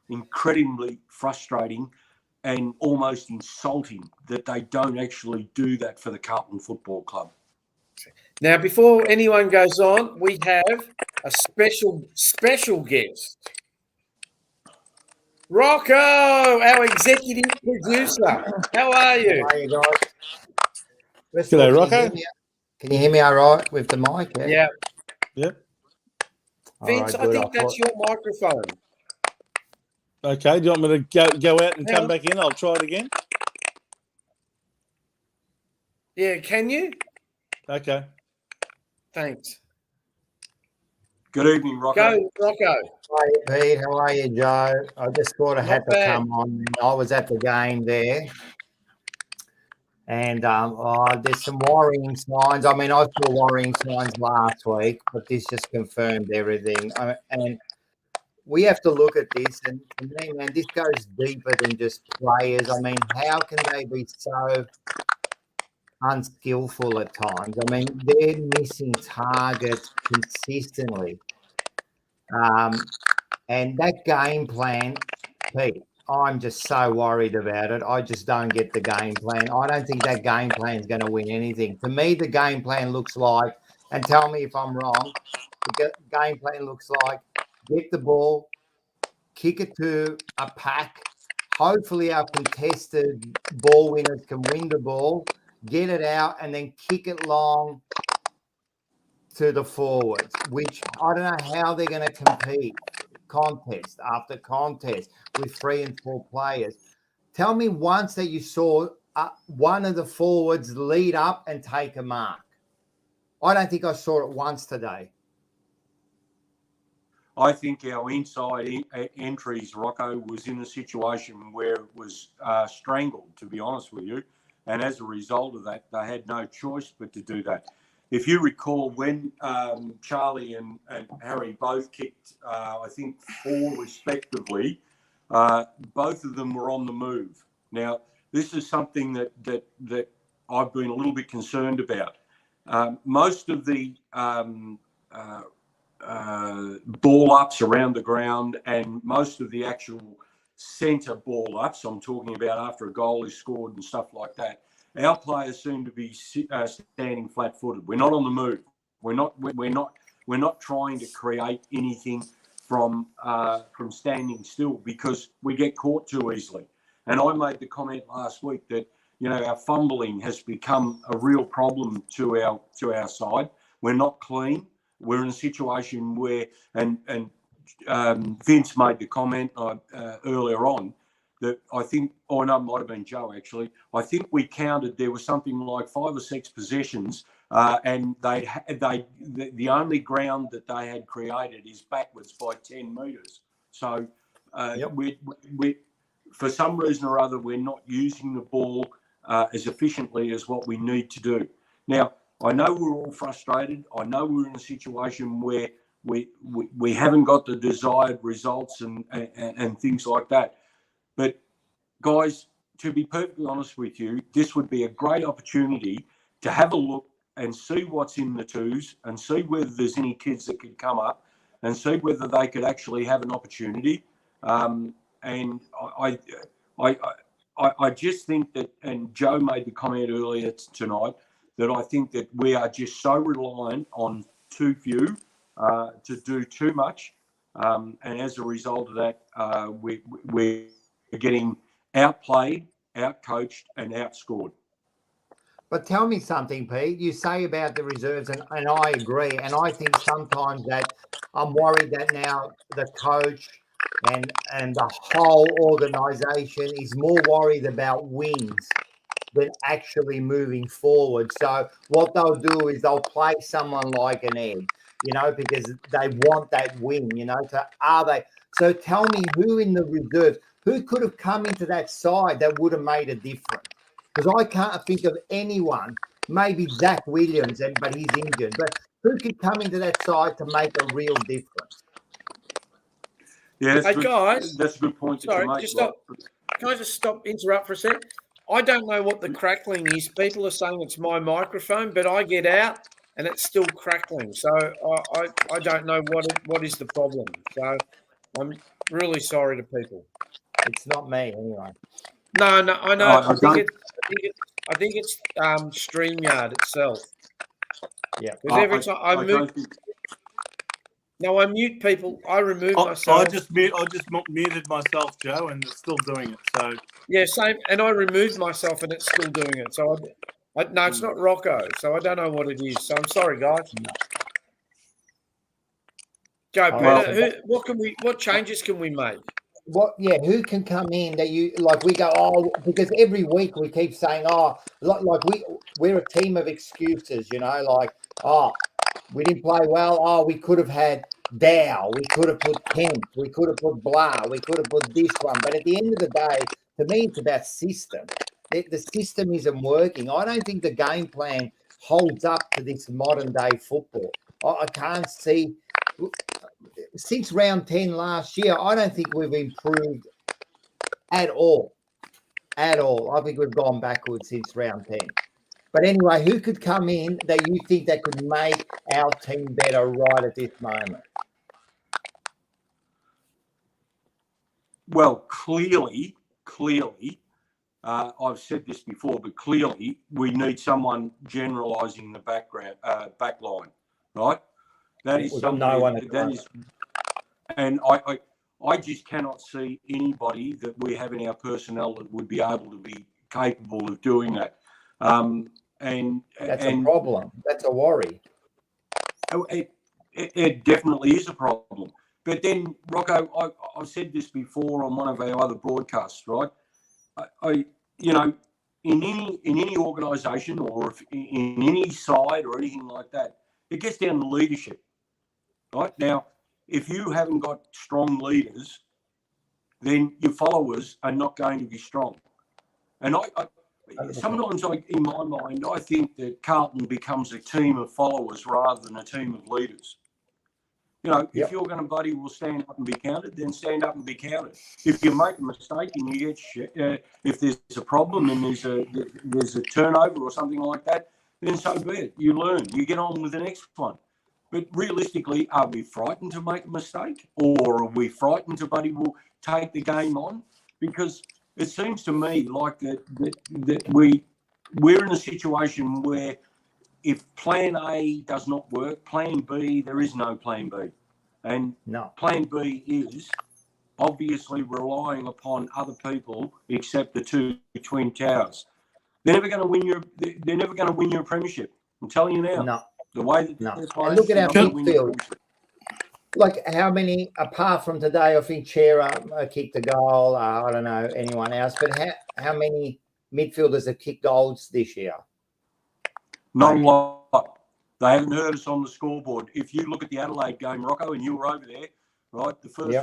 incredibly frustrating and almost insulting that they don't actually do that for the Carlton Football Club. Now, before anyone goes on, we have a special guest. Rocco, our executive producer. How are you? How are you guys? G'day, Rocco. Can you hear me all right with the mic? Yeah. Yep. Vince, right, I think that's your microphone. Okay, do you want me to go out and come back in? I'll try it again. Yeah, can you? Okay. Thanks. Good evening, Rocco. Go, Rocco. How are you, Pete? How are you, Joe? I just thought I had to come on. I was at the game there. And there's some worrying signs. I mean, I saw worrying signs last week, but this just confirmed everything. And we have to look at this, and to me, man, this goes deeper than just players. I mean, how can they be so unskillful at times? I mean, they're missing targets consistently. And that game plan, Pete, I'm just so worried about it. I just don't get the game plan. I don't think that game plan is going to win anything. To me, the game plan looks like, and tell me if I'm wrong, the game plan looks like get the ball, kick it to a pack. Hopefully our contested ball winners can win the ball, get it out, and then kick it long to the forwards, which I don't know how they're going to compete contest after contest with 3 and 4 players. Tell me once that you saw one of the forwards lead up and take a mark. I don't think I saw it once today. I think our inside entries, Rocco, was in a situation where it was strangled, to be honest with you. And as a result of that, they had no choice but to do that. If you recall, when Charlie and Harry both kicked, I think 4 respectively, both of them were on the move. Now, this is something that I've been a little bit concerned about. Most of the ball ups around the ground and most of the actual centre ball ups, I'm talking about after a goal is scored and stuff like that, our players seem to be standing flat-footed. We're not on the move. We're not trying to create anything from standing still, because we get caught too easily. And I made the comment last week that, you know, our fumbling has become a real problem to our side. We're not clean. We're in a situation where, and Vince made the comment earlier on, that I think, or no, it might have been Joe actually. I think we counted there was something like 5 or 6 possessions, and the only ground that they had created is backwards by 10 metres. So we for some reason or other, we're not using the ball as efficiently as what we need to do. Now, I know we're all frustrated. I know we're in a situation where we haven't got the desired results and things like that. But guys, to be perfectly honest with you, this would be a great opportunity to have a look and see what's in the twos and see whether there's any kids that could come up and see whether they could actually have an opportunity. And I just think that, and Joe made the comment earlier tonight, that I think that we are just so reliant on too few to do too much. And as a result of that, we're getting outplayed, outcoached, and outscored. But tell me something, Pete. You say about the reserves, and I agree. And I think sometimes that I'm worried that now the coach and the whole organisation is more worried about wins than actually moving forward. So what they'll do is they'll play someone like an Ed, because they want that win, So tell me who in the reserves, who could have come into that side that would have made a difference? Because I can't think of anyone, maybe Zach Williams, but he's injured. But who could come into that side to make a real difference? Yeah, that's Hey, good. guys. That's a good point that Sorry, you make. just stop. Can I just interrupt for a sec? I don't know what the crackling is. People are saying it's my microphone, but I get out and it's still crackling. So I don't know what is the problem. So I'm really sorry to people. It's not me anyway. No, I know. I I think it's StreamYard itself. Yeah. Because every time I move, I mute people. I remove myself. I just muted myself, Joe, and it's still doing it. So yeah, same. And I removed myself, and it's still doing it. So no, it's not Rocco. So I don't know what it is. So I'm sorry, guys. No. Go, Peter. What changes can we make? Who can come in that you like? We go, because every week we keep saying, we're a team of excuses, we didn't play well. We could have had Dow, we could have put Kent, we could have put Blah, we could have put this one. But at the end of the day, to me, it's about system. The system isn't working. I don't think the game plan holds up to this modern day football. I can't see. Since round 10 last year, I don't think we've improved at all. At all. I think we've gone backwards since round 10. But anyway, who could come in that you think that could make our team better right at this moment? Well, clearly, I've said this before, but clearly we need someone generalising the backline, right? That is something and I just cannot see anybody that we have in our personnel that would be able to be capable of doing that. And that's a problem. That's a worry. It definitely is a problem. But then, Rocco, I've said this before on one of our other broadcasts, right? In any organisation or in any side or anything like that, it gets down to leadership, right? Now, if you haven't got strong leaders, then your followers are not going to be strong. And sometimes, in my mind, I think that Carlton becomes a team of followers rather than a team of leaders. If you're going to will stand up and be counted, then stand up and be counted. If you make a mistake and you get if there's a problem and there's a turnover or something like that, then so be it. You learn. You get on with the next one. But realistically, are we frightened to make a mistake, or are we frightened to will take the game on? Because it seems to me like that we're in a situation where if Plan A does not work, Plan B, there is no Plan B. And Plan B is obviously relying upon other people except the two Twin Towers. They're never going to win your premiership. I'm telling you now. No. The way that and look at our midfield. Like how many, apart from today, I think Chera kicked a goal. I don't know anyone else, but how many midfielders have kicked goals this year? Not a lot. They haven't heard us on the scoreboard. If you look at the Adelaide game, Rocco, and you were over there, right? The first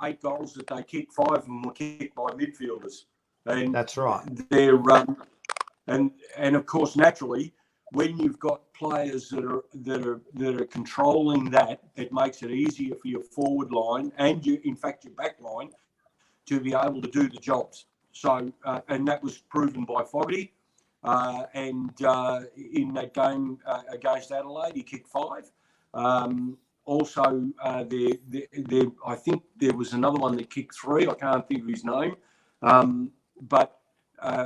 8 goals that they kicked, 5 of them were kicked by midfielders. And that's right. They're and of course, naturally, when you've got players that are controlling that, it makes it easier for your forward line and your back line to be able to do the jobs. So, and that was proven by Fogarty. In that game against Adelaide, he kicked 5. Also, I think there was another one that kicked 3. I can't think of his name. But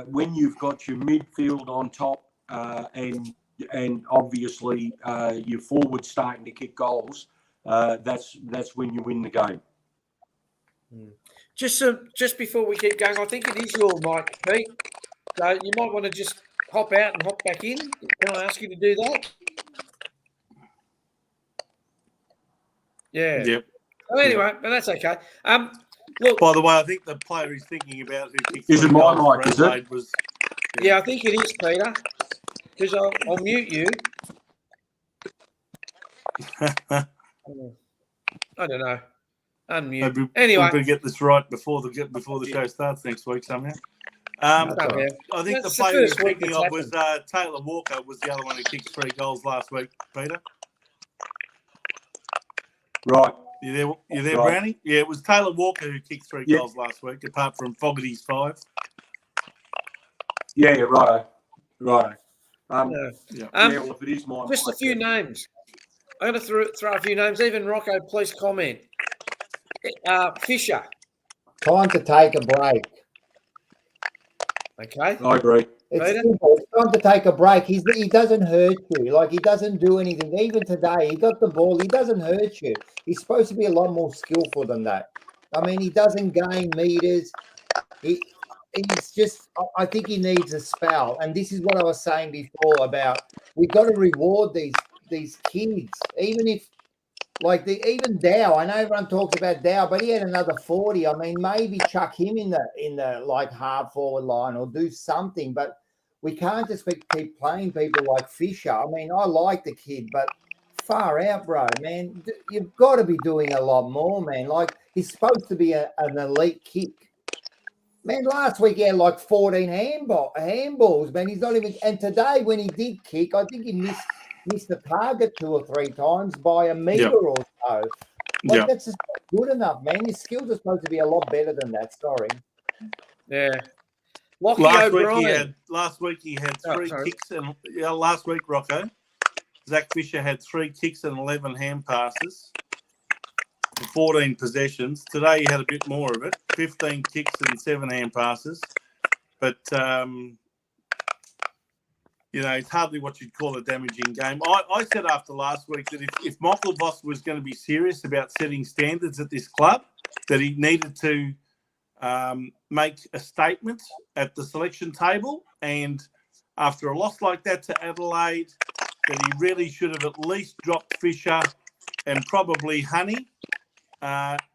when you've got your midfield on top and obviously your forward starting to kick goals, that's when you win the game. Just before we keep going, I think it is your mic, Pete. So you might want to just hop out and hop back in? Can I ask you to do that? Yeah. Yep. So anyway, but that's okay. Look. By the way, I think the player he's thinking about who kicked Is it 3 my goals for mic, is it? Adelaide was. Yeah, I think it is, Peter. Because I'll mute you. I don't know. Unmute. Anyway, we better get this right before the show starts next week somehow. I think that's the player first you're week thinking that's of was Taylor Walker was the other one who kicked 3 goals last week, Peter. Right. You there, Right. Brownie? Yeah, it was Taylor Walker who kicked 3 goals last week, apart from Fogarty's 5. Yeah, right. Right. well, if it is my just a mic, few names. I'm going to throw a few names. Even Rocco, please comment. Fisher. Time to take a break. Okay. I agree. It's Peter? simple. It's time to take a break. He doesn't hurt you. Like, he doesn't do anything. Even today, he got the ball. He doesn't hurt you. He's supposed to be a lot more skillful than that. I mean, he doesn't gain meters. He's just, I think he needs a spell. And this is what I was saying before about we've got to reward these kids. Even if, like, even Dow, I know everyone talks about Dow, but he had another 40. I mean, maybe chuck him in the like half forward line or do something. But we can't just keep playing people like Fisher. I mean, I like the kid, but far out, bro, man. You've got to be doing a lot more, man. Like, he's supposed to be an elite kick. Man, last week he had like 14 handballs, man. He's not even. And today, when he did kick, I think he missed the target 2 or 3 times by a metre or so. Like, that's just not good enough, man. His skills are supposed to be a lot better than that. Sorry. Yeah. Last week he had 3 kicks and last week, Rocco, Zach Fisher had 3 kicks and 11 hand passes for 14 possessions. Today he had a bit more of it, 15 kicks and 7 hand passes. But it's hardly what you'd call a damaging game. I said after last week that if Michael Voss was going to be serious about setting standards at this club, that he needed to make a statement at the selection table. And after a loss like that to Adelaide, that he really should have at least dropped Fisher and probably Honey.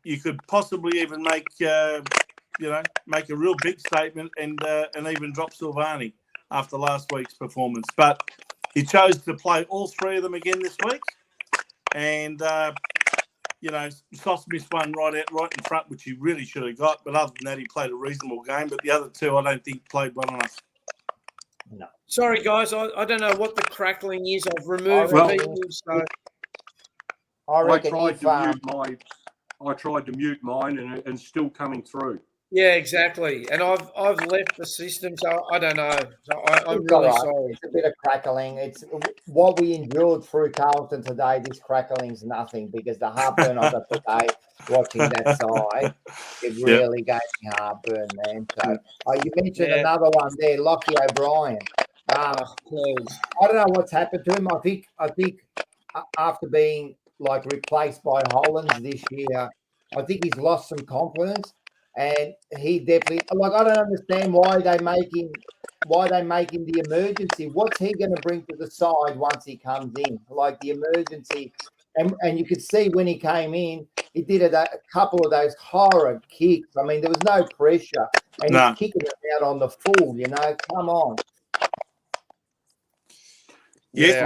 You could possibly even make a real big statement and even drop Silvani after last week's performance. But he chose to play all 3 of them again this week. And, Sauce missed one right in front, which he really should have got. But other than that, he played a reasonable game. But the other 2, I don't think played well enough. No. Sorry, guys. I don't know what the crackling is. I've removed people. So I tried to mute mine and still coming through. yeah, exactly. And I've left the system, so I don't know. So I'm It's really all right. sorry. It's a bit of crackling. It's what we endured through Carlton today. This crackling's nothing because the heartburn I got today watching that side, it really gave me heartburn, man. So you mentioned another one there, Lockie O'Brien. Please. I don't know what's happened to him. I think after being like replaced by Hollands this year, I think he's lost some confidence. And he definitely, like, I don't understand why they make him the emergency. What's he going to bring to the side once he comes in? Like the emergency. And you could see when he came in, he did a couple of those horror kicks. I mean, there was no pressure. And he's kicking it out on the full, come on. Yes,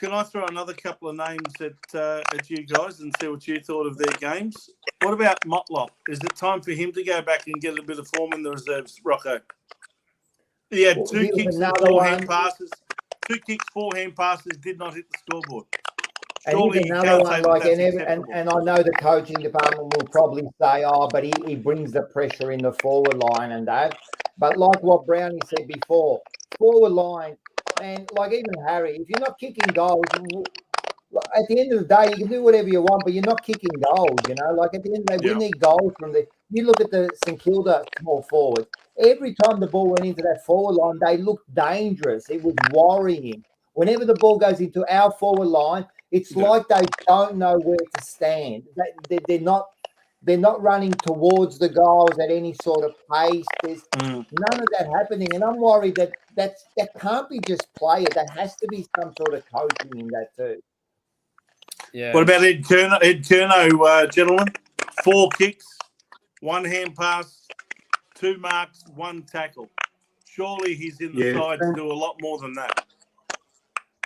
can I throw another couple of names at you guys and see what you thought of their games? What about Motlop? Is it time for him to go back and get a bit of form in the reserves, Rocco? He had 2 kicks and 4 hand passes. 2 kicks, 4 hand passes, did not hit the scoreboard. Surely and he's another one, like, and I know the coaching department will probably say, but he brings the pressure in the forward line and that. But like what Brownie said before, forward line, and like even Harry, if you're not kicking goals, at the end of the day, you can do whatever you want, but you're not kicking goals, Like at the end of the day, we need goals from the. You look at the St Kilda small forward. Every time the ball went into that forward line, they looked dangerous. It was worrying. Whenever the ball goes into our forward line, it's like they don't know where to stand. They're not. They're not running towards the goals at any sort of pace. There's Mm. none of that happening. And I'm worried that can't be just play it. There has to be some sort of coaching in that too. Yeah. What about Ed Kerno? Ed Kerno, gentlemen, 4 kicks, 1 hand pass, 2 marks, 1 tackle. Surely he's in the side to do a lot more than that.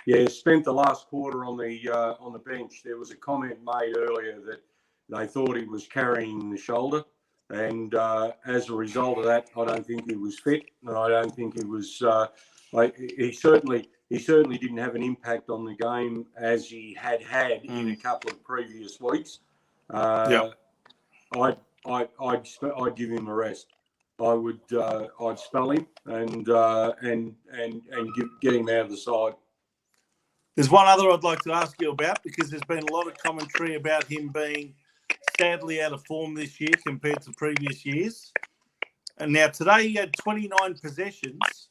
Yeah, spent the last quarter on the bench. There was a comment made earlier that they thought he was carrying the shoulder, and as a result of that, I don't think he was fit, and I don't think he was. He certainly didn't have an impact on the game as he had in a couple of previous weeks. I'd give him a rest. I'd spell him and get him out of the side. There's one other I'd like to ask you about, because there's been a lot of commentary about him being sadly out of form this year compared to previous years. And now today he had 29 possessions,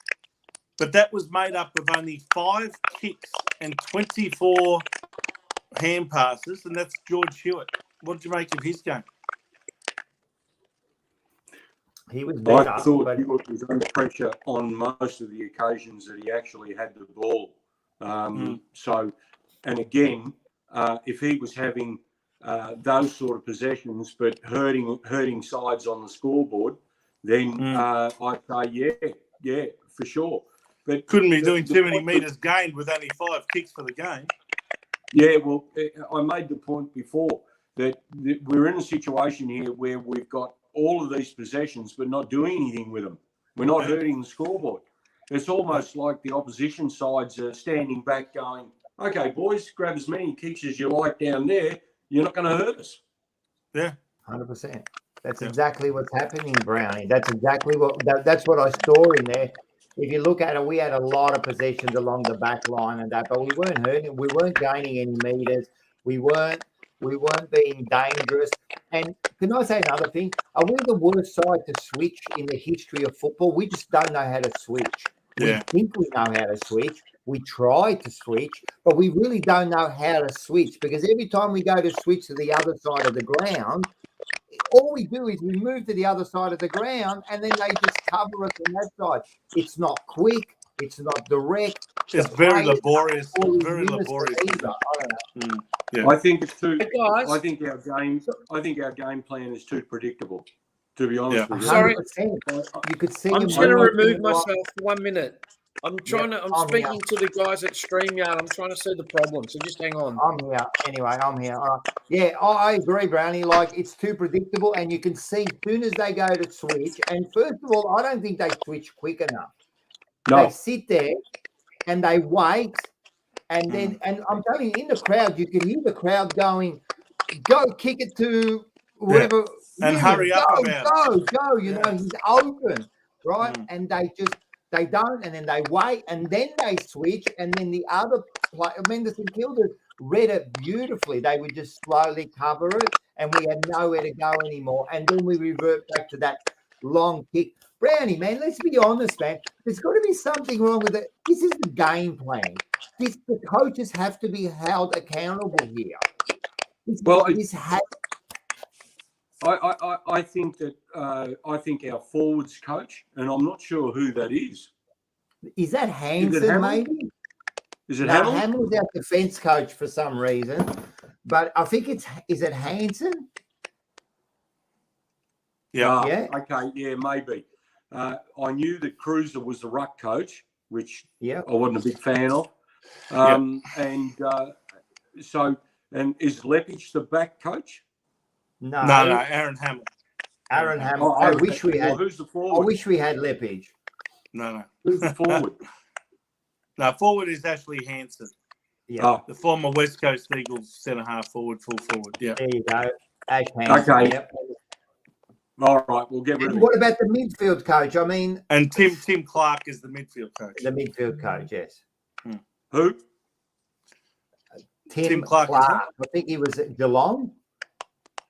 but that was made up of only 5 kicks and 24 hand passes, and that's George Hewitt. What did you make of his game? He was better. I thought Hewitt was under pressure on most of the occasions that he actually had the ball. So, and again, if he was having those sort of possessions, but hurting sides on the scoreboard, then I'd say yeah, for sure. But couldn't be doing too many metres gained with only 5 kicks for the game. Yeah, well, I made the point before that we're in a situation here where we've got all of these possessions, but not doing anything with them. We're not hurting the scoreboard. It's almost like the opposition sides are standing back going, okay, boys, grab as many kicks as you like down there. You're not going to hurt us. Yeah. 100%. That's exactly what's happening, Brownie. That's exactly that's what I saw in there. If you look at it, we had a lot of possessions along the back line and that, but we weren't hurting. We weren't gaining any meters. We weren't being dangerous. And can I say another thing? Are we the worst side to switch in the history of football? We just don't know how to switch. We think we know how to switch. We try to switch, but we really don't know how to switch, because every time we go to switch to the other side of the ground, all we do is we move to the other side of the ground and then they just cover us on that side. It's not quick. It's not direct. It's very laborious. Very laborious. Yeah. I think it's too. I think our game plan is too predictable. To be honest with you. Sorry, you could see. I'm just going to remove myself for 1 minute. I'm speaking to the guys at StreamYard. I'm trying to see the problem. So just hang on. I'm here. Anyway, I'm here. Yeah, I agree, Brownie. Like, it's too predictable, and you can see as soon as they go to switch. And first of all, I don't think they switch quick enough. No. They sit there and they wait, and then and I'm telling you, in the crowd, you can hear the crowd going, "Go kick it to whatever." Yeah. And hurry up about go. You know, he's open, right? And they don't, and then they wait, and then they switch, and then the other play. I mean, the St Kilda read it beautifully. They would just slowly cover it, and we had nowhere to go anymore. And then we revert back to that long kick. Brownie, man, let's be honest, man. There's got to be something wrong with it. This is the game plan. The coaches have to be held accountable here. I think that I think our forwards coach, and I'm not sure who that is. Is that Hansen, maybe? Is it Hamill? Hamill's our defence coach for some reason, but I think is it Hansen? Yeah. Okay. Yeah, maybe. I knew that Cruiser was the ruck coach, which I wasn't a big fan of. And is Lepich the back coach? No, Aaron Hamill. Aaron Hamill. I wish we had. Who's the forward? I wish we had Lepich. No. Who's the forward? No, forward is Ashley Hansen. Yeah. The former West Coast Eagles centre half forward, full forward. Yeah. There you go. Okay. Yep. All right, we'll get rid of it. What about the midfield coach? I mean, and Tim Clark is the midfield coach. The midfield coach, yes. Who? Tim Clark. I think he was at Geelong.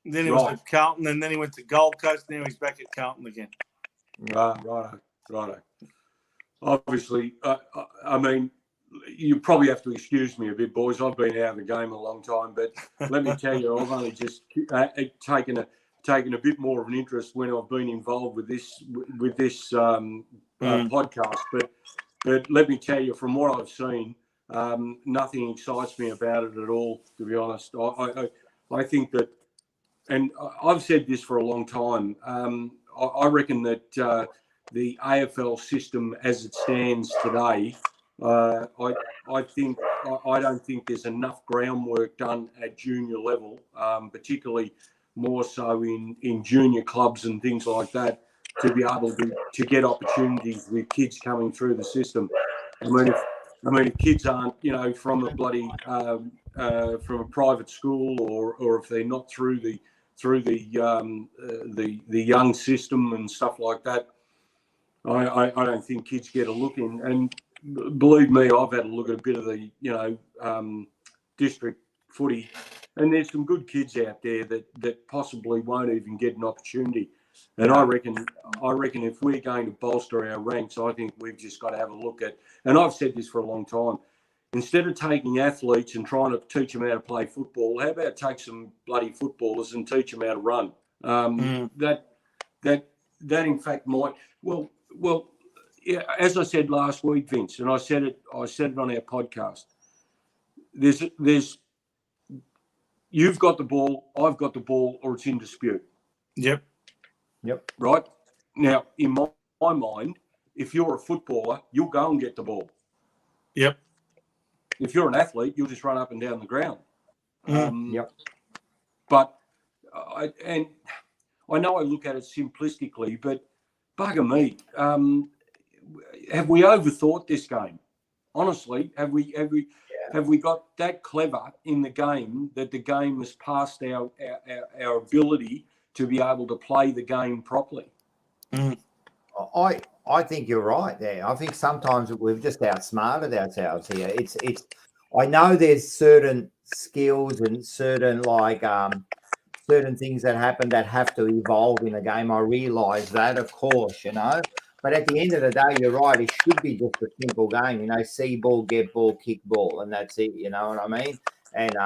Then he was at Carlton, and then he went to Gold Coast. Now he's back at Carlton again. Right. Obviously, I mean, you probably have to excuse me a bit, boys. I've been out of the game a long time, but let me tell you, I've only just taken a bit more of an interest when I've been involved with this podcast. But let me tell you, from what I've seen, nothing excites me about it at all, to be honest. I think that, and I've said this for a long time, I reckon that the AFL system as it stands today, I don't think there's enough groundwork done at junior level, particularly more so in junior clubs and things like that, to be able to get opportunities with kids coming through the system. I mean, if kids aren't, from a bloody from a private school, or if they're not through the young system and stuff like that, I don't think kids get a look in. And believe me, I've had a look at a bit of the district footy, and there's some good kids out there that possibly won't even get an opportunity. And I reckon if we're going to bolster our ranks, I think we've just got to have a look at, and I've said this for a long time, instead of taking athletes and trying to teach them how to play football, how about take some bloody footballers and teach them how to run? That in fact might, well, yeah, as I said last week, Vince, and I said it on our podcast. There's you've got the ball, I've got the ball, or it's in dispute. Yep. Right? Now, in my mind, if you're a footballer, you'll go and get the ball. Yep. If you're an athlete, you'll just run up and down the ground. But I know I look at it simplistically, but bugger me, have we overthought this game? Honestly, have we got that clever in the game that the game has passed our ability to be able to play the game properly? I think you're right there. I think sometimes we've just outsmarted ourselves here. It's I know there's certain skills and certain certain things that happen that have to evolve in a game. I realise that, of course, But at the end of the day, you're right. It should be just a simple game, see ball, get ball, kick ball, and that's it. You know what I mean? And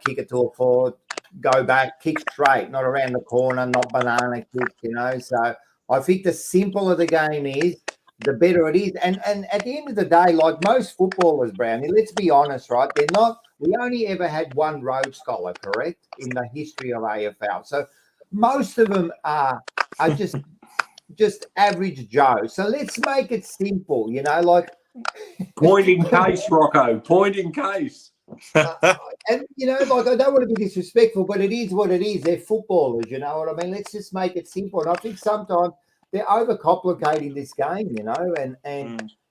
kick it to a forward, go back, kick straight, not around the corner, not banana kick. So I think the simpler the game is, the better it is. And at the end of the day, like most footballers, Brownie, let's be honest, right? They're not. We only ever had one Rhodes Scholar, correct, in the history of AFL. So most of them are just average Joe. So let's make it simple, Point in case, Rocco. Point in case. And I don't want to be disrespectful, but it is what it is. They're footballers, you know what I mean? Let's just make it simple. And I think sometimes they're overcomplicating this game,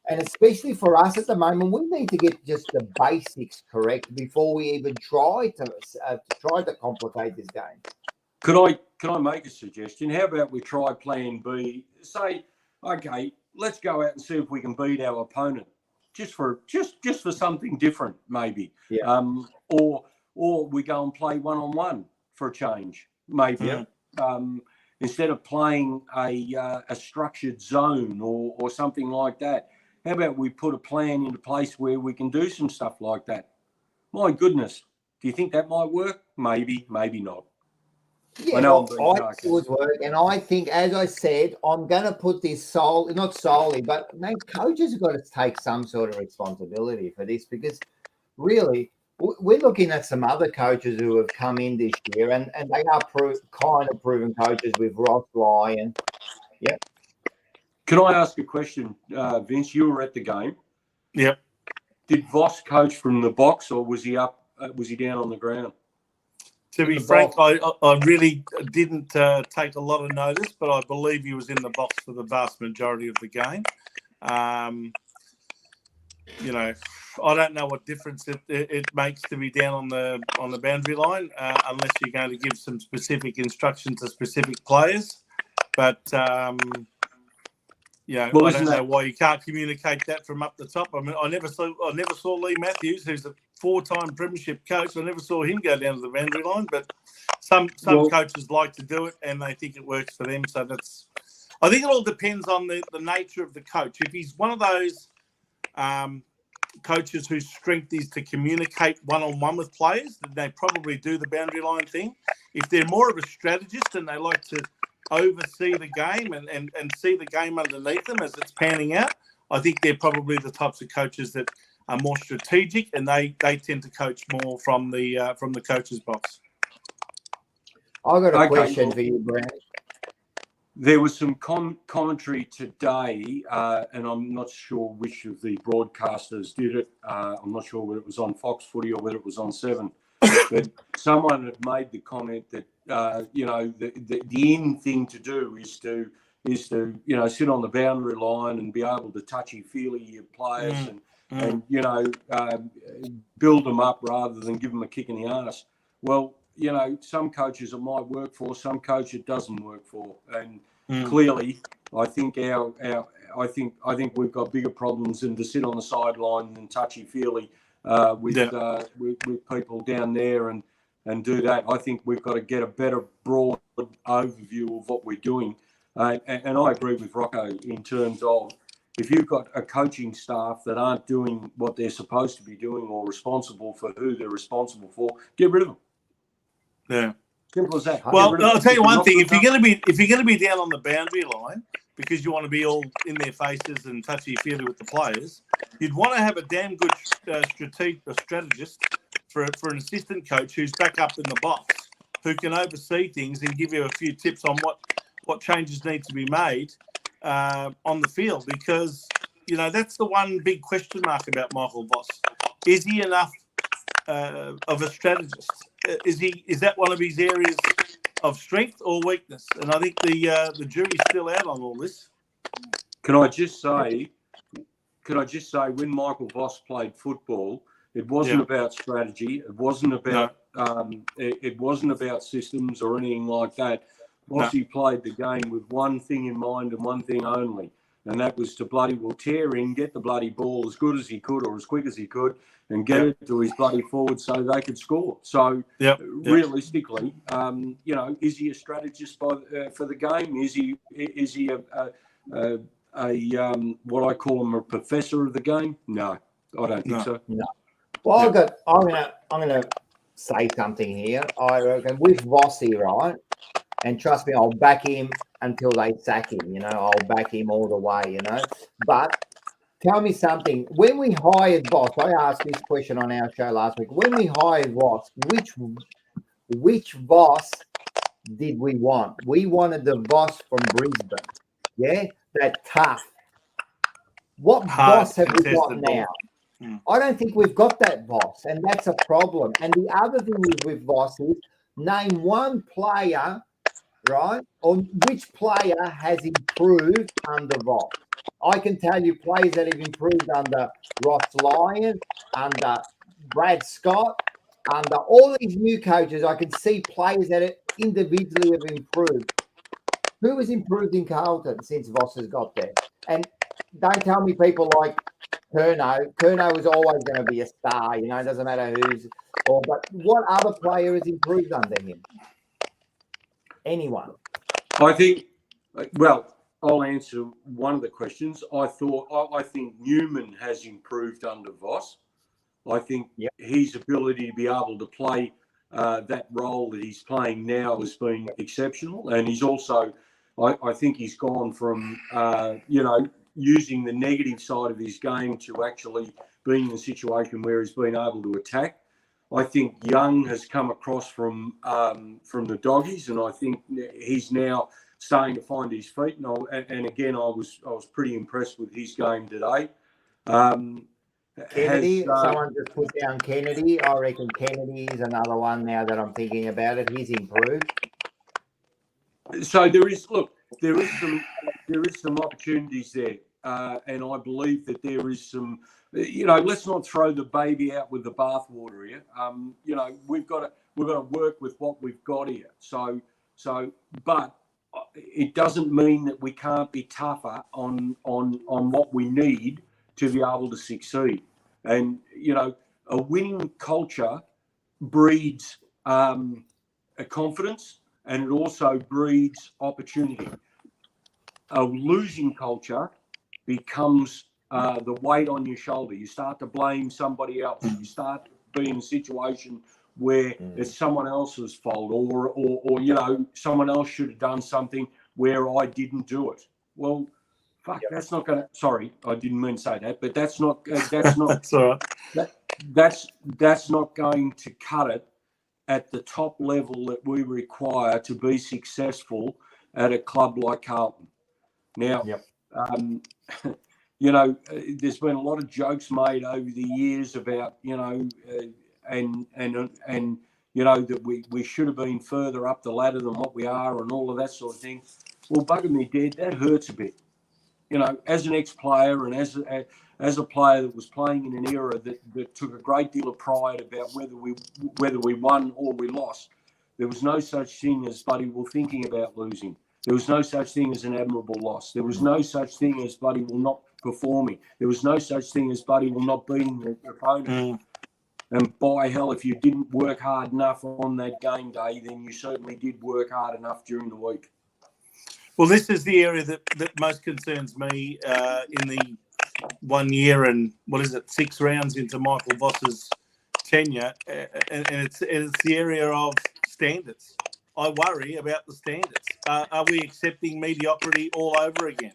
and especially for us at the moment, we need to get just the basics correct before we even try to complicate this game. Can I make a suggestion? How about we try plan B? Say, okay, let's go out and see if we can beat our opponent, just for something different, maybe. Yeah. Or we go and play 1-on-1 for a change, maybe. Yeah. Instead of playing a structured zone or something like that. How about we put a plan into place where we can do some stuff like that? My goodness, do you think that might work? Maybe, maybe not. Yeah, I think it would work. And I think, as I said, I'm going to put this not solely, but coaches have got to take some sort of responsibility for this, because really, we're looking at some other coaches who have come in this year, and they are kind of proven coaches with Ross Lyon. Yeah. Can I ask a question, Vince? You were at the game. Yep. Did Voss coach from the box, or was he up? Was he down on the ground? To be frank, I really didn't take a lot of notice, but I believe he was in the box for the vast majority of the game. I don't know what difference it makes to be down on the boundary line, unless you're going to give some specific instruction to specific players. But I don't know why you can't communicate that from up the top. I mean, I never saw Lee Matthews, who's a 4-time Premiership coach. I never saw him go down to the boundary line, but some coaches like to do it, and they think it works for them. So I think it all depends on the nature of the coach. If he's one of those coaches whose strength is to communicate one-on-one with players, then they probably do the boundary line thing. If they're more of a strategist and they like to oversee the game and see the game underneath them as it's panning out, I think they're probably the types of coaches that are more strategic, and they tend to coach more from the coach's box. I've got a question for you, Brent. There was some commentary today, and I'm not sure which of the broadcasters did it. I'm not sure whether it was on Fox Footy or whether it was on Seven. But someone had made the comment that the in thing to do is to sit on the boundary line and be able to touchy-feely your players and build them up rather than give them a kick in the arse. Well, some coaches it might work for, some coach it doesn't work for, and clearly, I think I think we've got bigger problems than to sit on the sideline and touchy-feely with people down there and do that. I think we've got to get a better broad overview of what we're doing, and I agree with Rocco in terms of if you've got a coaching staff that aren't doing what they're supposed to be doing or responsible for who they're responsible for, get rid of them. Yeah. Simple as that. Well, I'll tell you one thing: if you're going to be down on the boundary line because you want to be all in their faces and touchy-feely with the players, you'd want to have a damn good strategist for an assistant coach who's back up in the box, who can oversee things and give you a few tips on what changes need to be made on the field. Because that's the one big question mark about Michael Voss: is he enough of a strategist? Is that one of his areas of strength or weakness? And I think the jury's still out on all this. Can I just say when Michael Voss played football, it wasn't about strategy. It wasn't about it wasn't about systems or anything like that. Vossy played the game with one thing in mind and one thing only, and that was to bloody well tear in, get the bloody ball as good as he could or as quick as he could, and get it to his bloody forward so they could score. So realistically, is he a strategist for the game? Is he a what I call him a professor of the game? No, I don't think so. No. Well, I'm gonna say something here. I reckon with Vossy, right? And trust me, I'll back him until they sack him. I'll back him all the way. But tell me something. When we hired Voss, I asked this question on our show last week. When we hired Voss, which Voss did we want? We wanted the Voss from Brisbane. Yeah, that tough. What Voss have we got now? I don't think we've got that Voss, and that's a problem. And the other thing with Voss is name one player, right, or which player has improved under Voss. I can tell you players that have improved under Ross Lyon, under Brad Scott, under all these new coaches. I can see players that individually have improved. Who has improved in Carlton since Voss has got there? And don't tell me people like Curnow. Curnow is always going to be a star. It doesn't matter who's. But what other player has improved under him? Anyone? I think. Well, I'll answer one of the questions. I think Newman has improved under Voss. I think his ability to be able to play that role that he's playing now has been exceptional, and he's also, I think he's gone from using the negative side of his game to actually being in a situation where he's been able to attack. I think Young has come across from the Doggies, and I think he's now starting to find his feet. And again, I was pretty impressed with his game today. Kennedy, someone just put down Kennedy. I reckon Kennedy is another one now that I'm thinking about it. He's improved. So there is some opportunities there, and I believe that there is some. Let's not throw the baby out with the bathwater here. We've got to work with what we've got here. But it doesn't mean that we can't be tougher on what we need to be able to succeed. And a winning culture breeds a confidence, and it also breeds opportunity. A losing culture becomes the weight on your shoulder. You start to blame somebody else. You start to be in a situation where it's someone else's fault, or you know, someone else should have done something where I didn't do it. Well, fuck, that's not going to. Sorry, I didn't mean to say that, but that's not. That's not. That's all right. That's not going to cut it at the top level that we require to be successful at a club like Carlton. Now, you know, there's been a lot of jokes made over the years about, you know, and you know, that we should have been further up the ladder than what we are, and all of that sort of thing. Well, bugger me dead, that hurts a bit. You know, as an ex-player and as a player that was playing in an era that took a great deal of pride about whether we won or we lost, there was no such thing as bloody well thinking about losing. There was no such thing as an admirable loss. There was no such thing as bloody well not performing. There was no such thing as bloody well not beating the opponent. And by hell, if you didn't work hard enough on that game day, then you certainly did work hard enough during the week. Well, this is the area that most concerns me in the 1 year and, 6 rounds into Michael Voss's tenure, and it's the area of standards. I worry about the standards. Are we accepting mediocrity all over again?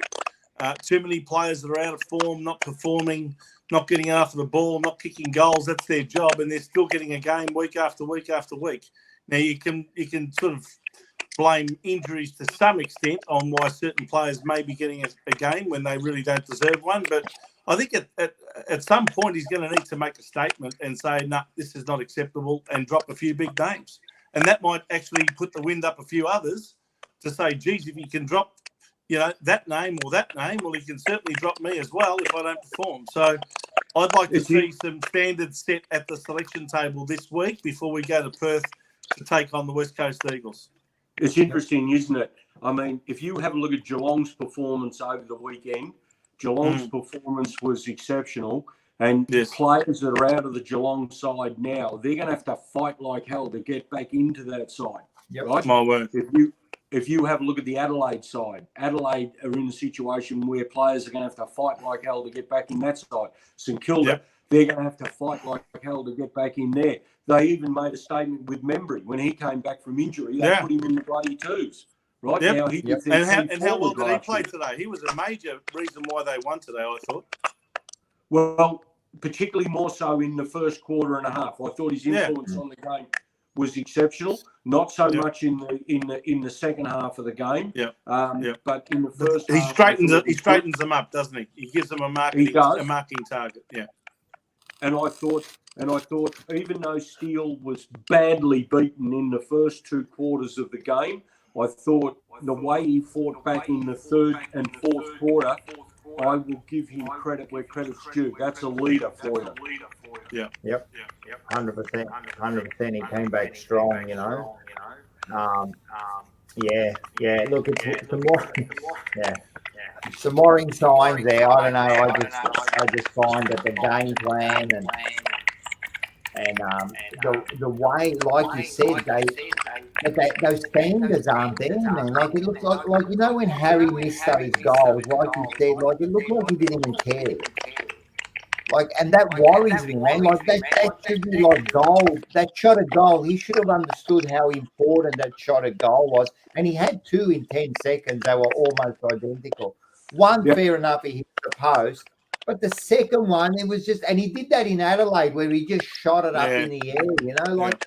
Too many players that are out of form, not performing, not getting after the ball, not kicking goals. That's their job, and they're still getting a game week after week after week. Now you can sort of blame injuries to some extent on why certain players may be getting a game when they really don't deserve one. But I think at some point he's going to need to make a statement and say, no, this is not acceptable, and drop a few big names. And that might actually put the wind up a few others to say, geez, if he can drop, you know, that name, well, he can certainly drop me as well if I don't perform. So I'd like to see some standards set at the selection table this week before we go to Perth to take on the West Coast Eagles. It's interesting, isn't it? I mean, if you have a look at Geelong's performance over the weekend, Geelong's performance was exceptional. And players that are out of the Geelong side now, they're going to have to fight like hell to get back into that side. Right? My word. If you have a look at the Adelaide side, Adelaide are in a situation where players are going to have to fight like hell to get back in that side. St Kilda, they're going to have to fight like hell to get back in there. They even made a statement with Membry when he came back from injury. They put him in the bloody twos. Right now, he did and how well did he play today? He was a major reason why they won today, I thought. Well, particularly more so in the first quarter and a half. I thought his influence on the game was exceptional. Not so much in the second half of the game. But in the first he half, he straightens them up, doesn't he? He gives them a marking target. Yeah. And I thought, even though Steele was badly beaten in the first 2 quarters of the game, I thought the way he fought back in the third and fourth quarter, I will give him credit where credit's due. That's a leader for you. Yep. 100%. 100%. He came back strong, you know. Look, it's some more. Some worrying signs there. I don't know. I just find that the game plan and the way, like you said, those standards aren't there, man. Like it looks like you know when Harry missed those goals, like you said, like it looked like he didn't even care. Like, and that worries me, man. Like that should be like goal. That shot at goal, he should have understood how important that shot at goal was. And he had 2 in 10 seconds. They were almost identical. One, fair enough, he hit the post. But the second one, it was just, and he did that in Adelaide where he just shot it up in the air, you know, like,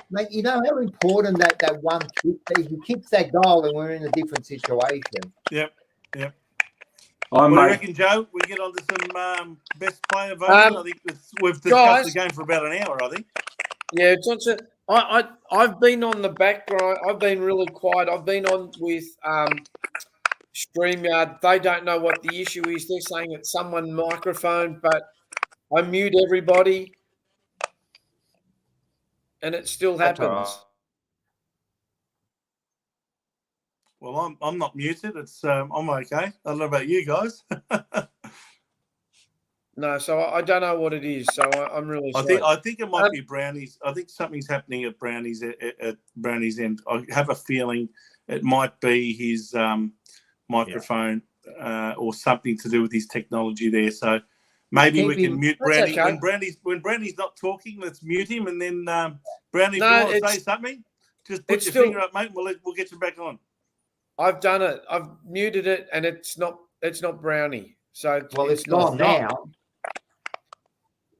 mate, you know how important that one kick, he kicks that goal and we're in a different situation. Yep. What do you reckon, Joe? We get on to some best player voting. I think we've discussed the game for about an hour, I think. Yeah, Johnson. I've been on the background. I've been really quiet. I've been on with StreamYard. They don't know what the issue is. They're saying it's someone microphone, but I mute everybody, and it still happens. Well, I'm not muted. It's I'm okay. I don't know about you guys. No, so I don't know what it is. So I'm really sorry. I think it might be Brownies. I think something's happening at Brownies at Brownies end. I have a feeling it might be his microphone. or something to do with his technology there. So maybe we can mute Brownie. Okay. When Brownie's not talking, let's mute him. And then Brownie, if No, you want to say something, just put your finger up, mate, and we'll get you back on. I've done it. I've muted it, and it's not Brownie. So it's gone now.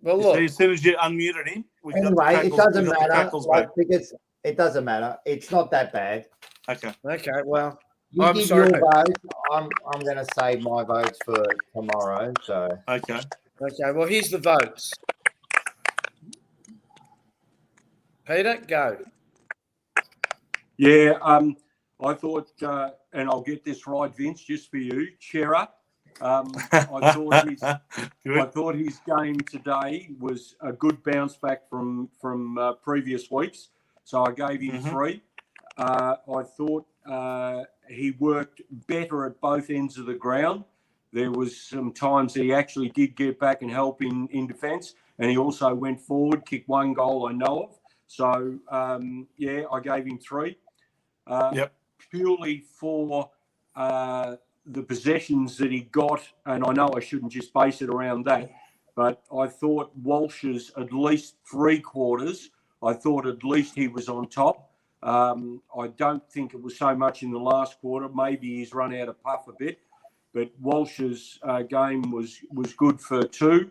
Well, look. See, as soon as you unmuted him, anyway, it doesn't matter. Because it doesn't matter. It's not that bad. Okay. Well, you give your vote. I'm going to save my votes for tomorrow. So okay. Well, here's the votes. Peter, go. Yeah. I thought, and I'll get this right, Vince, just for you, Chera. I thought his game today was a good bounce back from previous weeks, so I gave him 3. I thought he worked better at both ends of the ground. There was some times he actually did get back and help in defence, and he also went forward, kicked 1 goal I know of. So I gave him 3. Purely for the possessions that he got, and I know I shouldn't just base it around that, but I thought Walsh's at least 3 quarters, I thought at least he was on top. I don't think it was so much in the last quarter. Maybe he's run out of puff a bit, but Walsh's game was good for 2.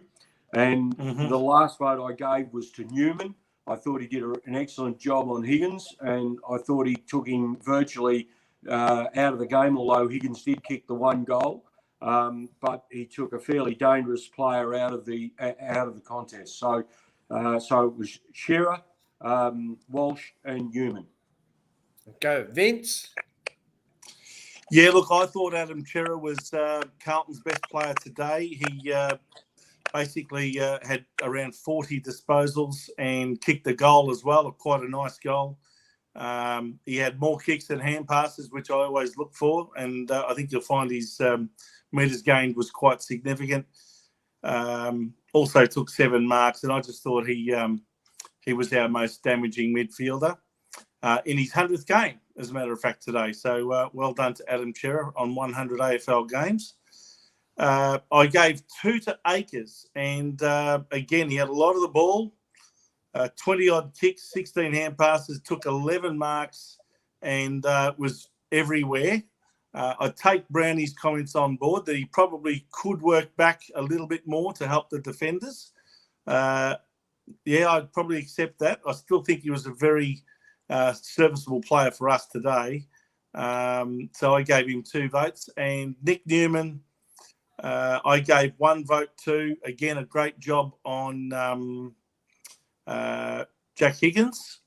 And the last vote I gave was to Newman. I thought he did an excellent job on Higgins, and I thought he took him virtually out of the game, although Higgins did kick the 1 goal. But he took a fairly dangerous player out of the contest. So it was Shearer, Walsh, and Newman. Go, Vince. Yeah, look, I thought Adam Chera was Carlton's best player today. He basically had around 40 disposals and kicked a goal as well, quite a nice goal. He had more kicks than hand passes, which I always look for, and I think you'll find his metres gained was quite significant. Also took 7 marks, and I just thought he was our most damaging midfielder in his 100th game, as a matter of fact, today. So well done to Adam Chera on 100 AFL games. I gave 2 to Akers, and again, he had a lot of the ball, 20-odd kicks, 16 hand passes, took 11 marks, and was everywhere. I take Brownie's comments on board that he probably could work back a little bit more to help the defenders. I'd probably accept that. I still think he was a very serviceable player for us today. So I gave him 2 votes. And Nick Newman, I gave 1 vote to. Again, a great job on Jack Higgins.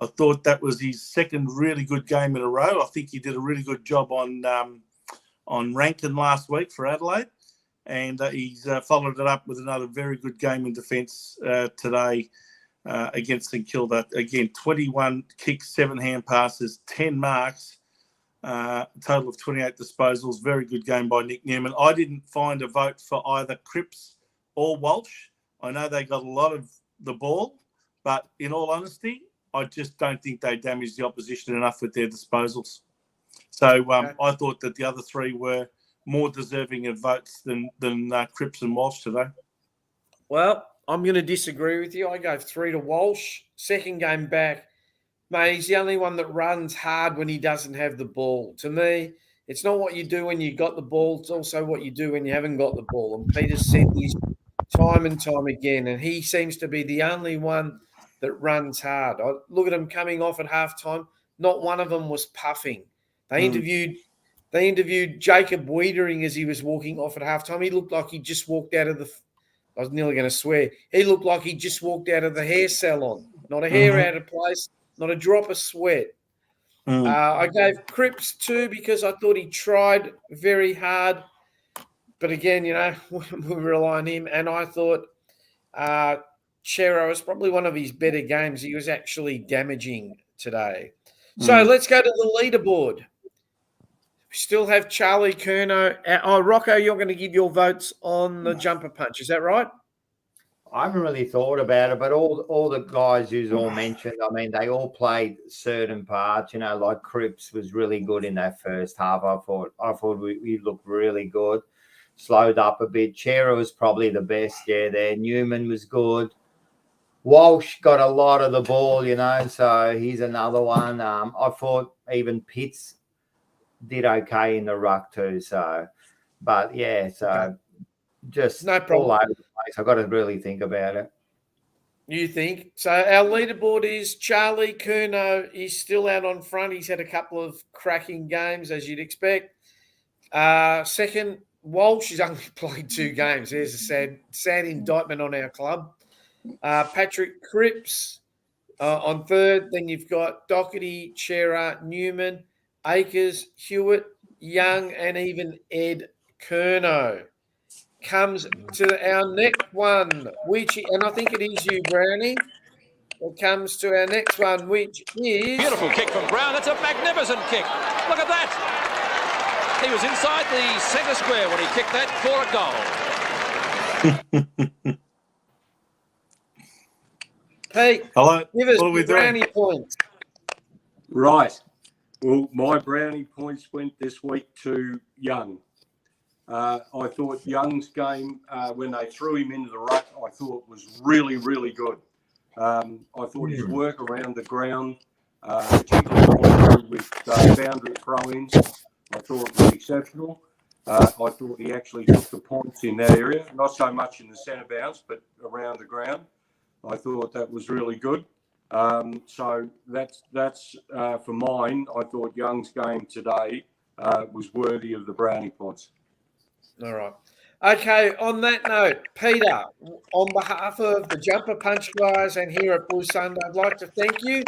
I thought that was his second really good game in a row. I think he did a really good job on Rankin last week for Adelaide. And he's followed it up with another very good game in defence today against St Kilda. Again, 21 kicks, 7 hand passes, 10 marks. Total of 28 disposals. Very good game by Nick Newman. I didn't find a vote for either Cripps or Walsh. I know they got a lot of the ball, but in all honesty, I just don't think they damaged the opposition enough with their disposals. So I thought that the other 3 were more deserving of votes than Cripps and Walsh today. Well, I'm going to disagree with you. I gave 3 to Walsh. Second game back, mate, he's the only one that runs hard when he doesn't have the ball. To me, it's not what you do when you got the ball. It's also what you do when you haven't got the ball. And Peter's said this time and time again, and he seems to be the only one that runs hard. I look at him coming off at halftime. Not one of them was puffing. They interviewed Jacob Wiedering as he was walking off at halftime. He looked like he just walked out of I was nearly going to swear. He looked like he just walked out of the hair salon. Not a hair out of place. Not a drop of sweat. I gave Cripps 2 because I thought he tried very hard. But again, we rely on him. And I thought Chera was probably one of his better games. He was actually damaging today. So let's go to the leaderboard. We still have Charlie Curnow. Rocco, you're going to give your votes on the jumper punch. Is that right? I haven't really thought about it, but all the guys who's all mentioned, I mean, they all played certain parts. You know, like Cripps was really good in that first half. I thought we looked really good. Slowed up a bit. Chera was probably the best. Yeah, there. Newman was good. Walsh got a lot of the ball, you know, so he's another one. I thought even Pitts did okay in the ruck too. So, but yeah, so. Okay. Just No problem. all over the place. I've got to really think about it. You think? So our leaderboard is Charlie Curnow is still out on front. He's had a couple of cracking games, as you'd expect. Second, Walsh has only played 2 games. There's a sad indictment on our club. Patrick Cripps on third. Then you've got Doherty, Chera, Newman, Akers, Hewitt, Young, and even Ed Curnow. Comes to our next one, which, and I think it is you, Brownie. It comes to our next one, which is... Beautiful kick from Brown. That's a magnificent kick. Look at that. He was inside the centre square when he kicked that for a goal. Pete, Hello. give us What are we the Brownie doing? points. Right. Well, my brownie points went this week to Young. I thought Young's game, when they threw him into the ruck, I thought was really, really good. I thought his work around the ground, particularly with boundary throw-ins, I thought was exceptional. I thought he actually took the points in that area, not so much in the centre bounce, but around the ground. I thought that was really good. So that's for mine. I thought Young's game today was worthy of the brownie points. All right. Okay, on that note, Peter, on behalf of the Jumper Punch guys and here at Blue Sunday, I'd like to thank you.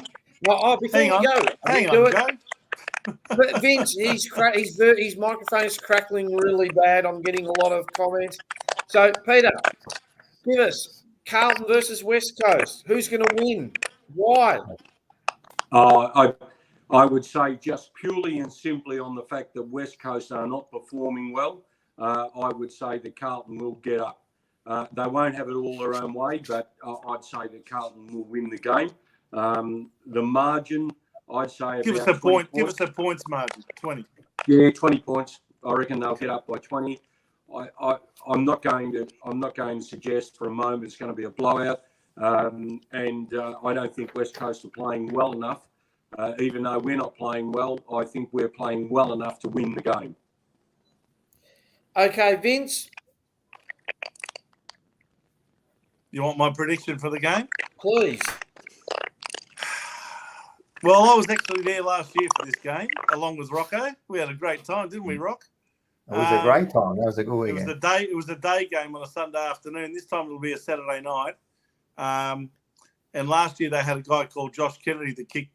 Well, before we go, Hang on, Joe. But Vince, his microphone is crackling really bad. I'm getting a lot of comments. So, Peter, give us Carlton versus West Coast. Who's going to win? Why? I would say just purely and simply on the fact that West Coast are not performing well. I would say that Carlton will get up. They won't have it all their own way, but I'd say that Carlton will win the game. The margin, I'd say, Give us a point. Give us a points margin. 20. Yeah, 20 points. I reckon they'll get up by 20. I'm not going to suggest for a moment it's going to be a blowout, and I don't think West Coast are playing well enough. Even though we're not playing well, I think we're playing well enough to win the game. Okay, Vince. You want my prediction for the game? Please. Well, I was actually there last year for this game, along with Rocco. We had a great time, didn't we, Rock? It was a great time. That was a good weekend. It was a day game on a Sunday afternoon. This time it'll be a Saturday night. And last year they had a guy called Josh Kennedy that kicked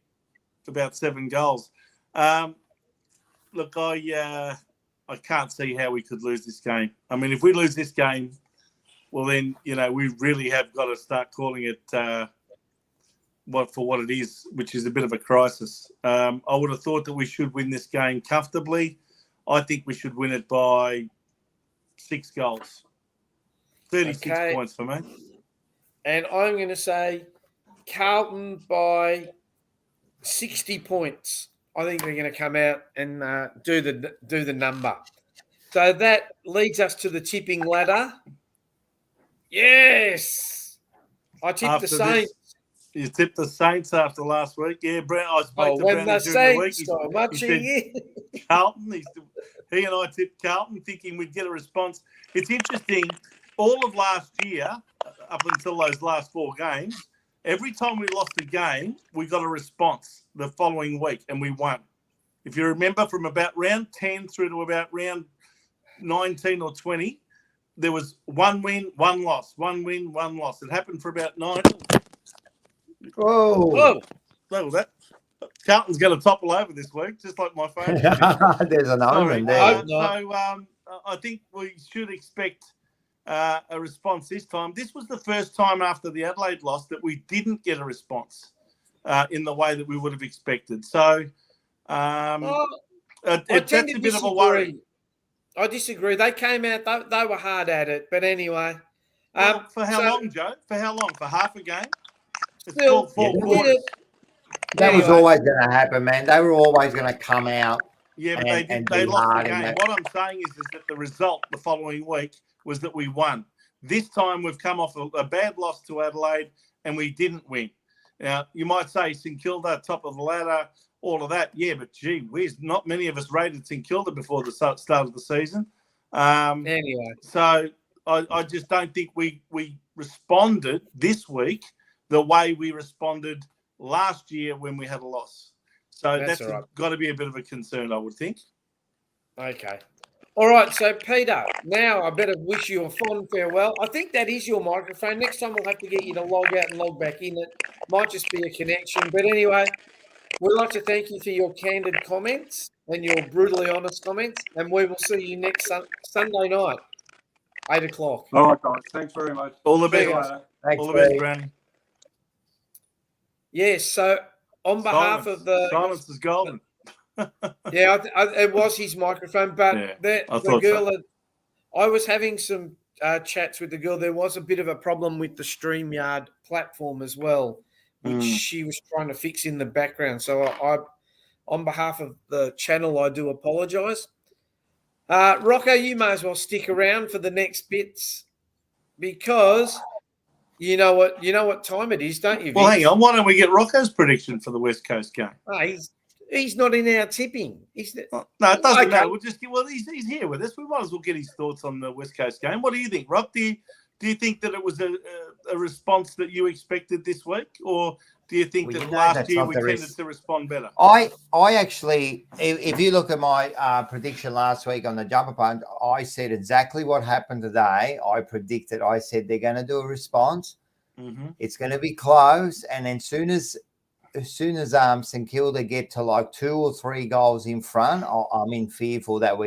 about 7 goals. Look, I can't see how we could lose this game. I mean, if we lose this game, well then, we really have got to start calling it what it is, which is a bit of a crisis. I would have thought that we should win this game comfortably. I think we should win it by 6 goals. 36 points for me. And I'm going to say Carlton by 60 points. I think they're going to come out and do the number. So that leads us to the tipping ladder. Yes, I tipped the Saints. You tipped the Saints after last week. Yeah, Brent. I spoke to Brent during the week. He said Carlton. He and I tipped Carlton, thinking we'd get a response. It's interesting. All of last year, up until those last 4 games, every time we lost a game, we got a response the following week, and we won. If you remember, from about round 10 through to about round 19 or 20, there was 1 win, 1 loss, 1 win, 1 loss. It happened for about 9. Whoa. So that Carlton's going to topple over this week, just like my phone. There's an omen there. I think we should expect a response this time. This was the first time after the Adelaide loss that we didn't get a response in the way that we would have expected. So that's a bit of a worry. I disagree. They came out, they were hard at it. But anyway, For how long, Joe? For how long? For half a game? It's Still, four yeah, quarters. That was Anyway. always going to happen, man. They were always going to come out. Yeah, but and they be lost the hard in game. that. What I'm saying is that the result the following week was that we won. This time we've come off a bad loss to Adelaide and we didn't win. Now, you might say St Kilda, top of the ladder, all of that. Yeah, but gee whiz, not many of us rated St Kilda before the start of the season. Anyway. So I just don't think we responded this week the way we responded last year when we had a loss. So that's all right. got to be a bit of a concern, I would think. Okay. All right. So, Peter, now I better wish you a fond farewell. I think that is your microphone. Next time we'll have to get you to log out and log back in. It might just be a connection. But anyway, we'd like to thank you for your candid comments and your brutally honest comments. And we will see you next Sunday night, 8 o'clock. All right, guys. Thanks very much. All the See best. you later. Thanks, All the best, Pete. Brandon. Yes. So, on behalf of the silence is golden. yeah, it was his microphone, but Yeah, the girl I was having some chats with the girl. There was a bit of a problem with the StreamYard platform as well, which she was trying to fix in the background. So I on behalf of the channel, I do apologise. Rocco, you may as well stick around for the next bits because you know what time it is, don't you, Vince? Well, hang on. Why don't we get Rocco's prediction for the West Coast game? Oh, he's not in our tipping. No, it doesn't Okay. matter. We'll just he's here with us. We might as well get his thoughts on the West Coast game. What do you think, Rob? Do you think that it was a response that you expected this week, or do you think that last year we tended to respond better? I actually, if you look at my prediction last week on the jumper punt, I said exactly what happened today. I predicted. I said they're going to do a response. Mm-hmm. It's going to be close, and then as soon as St Kilda get to like 2 or 3 goals in front, I'm in fearful that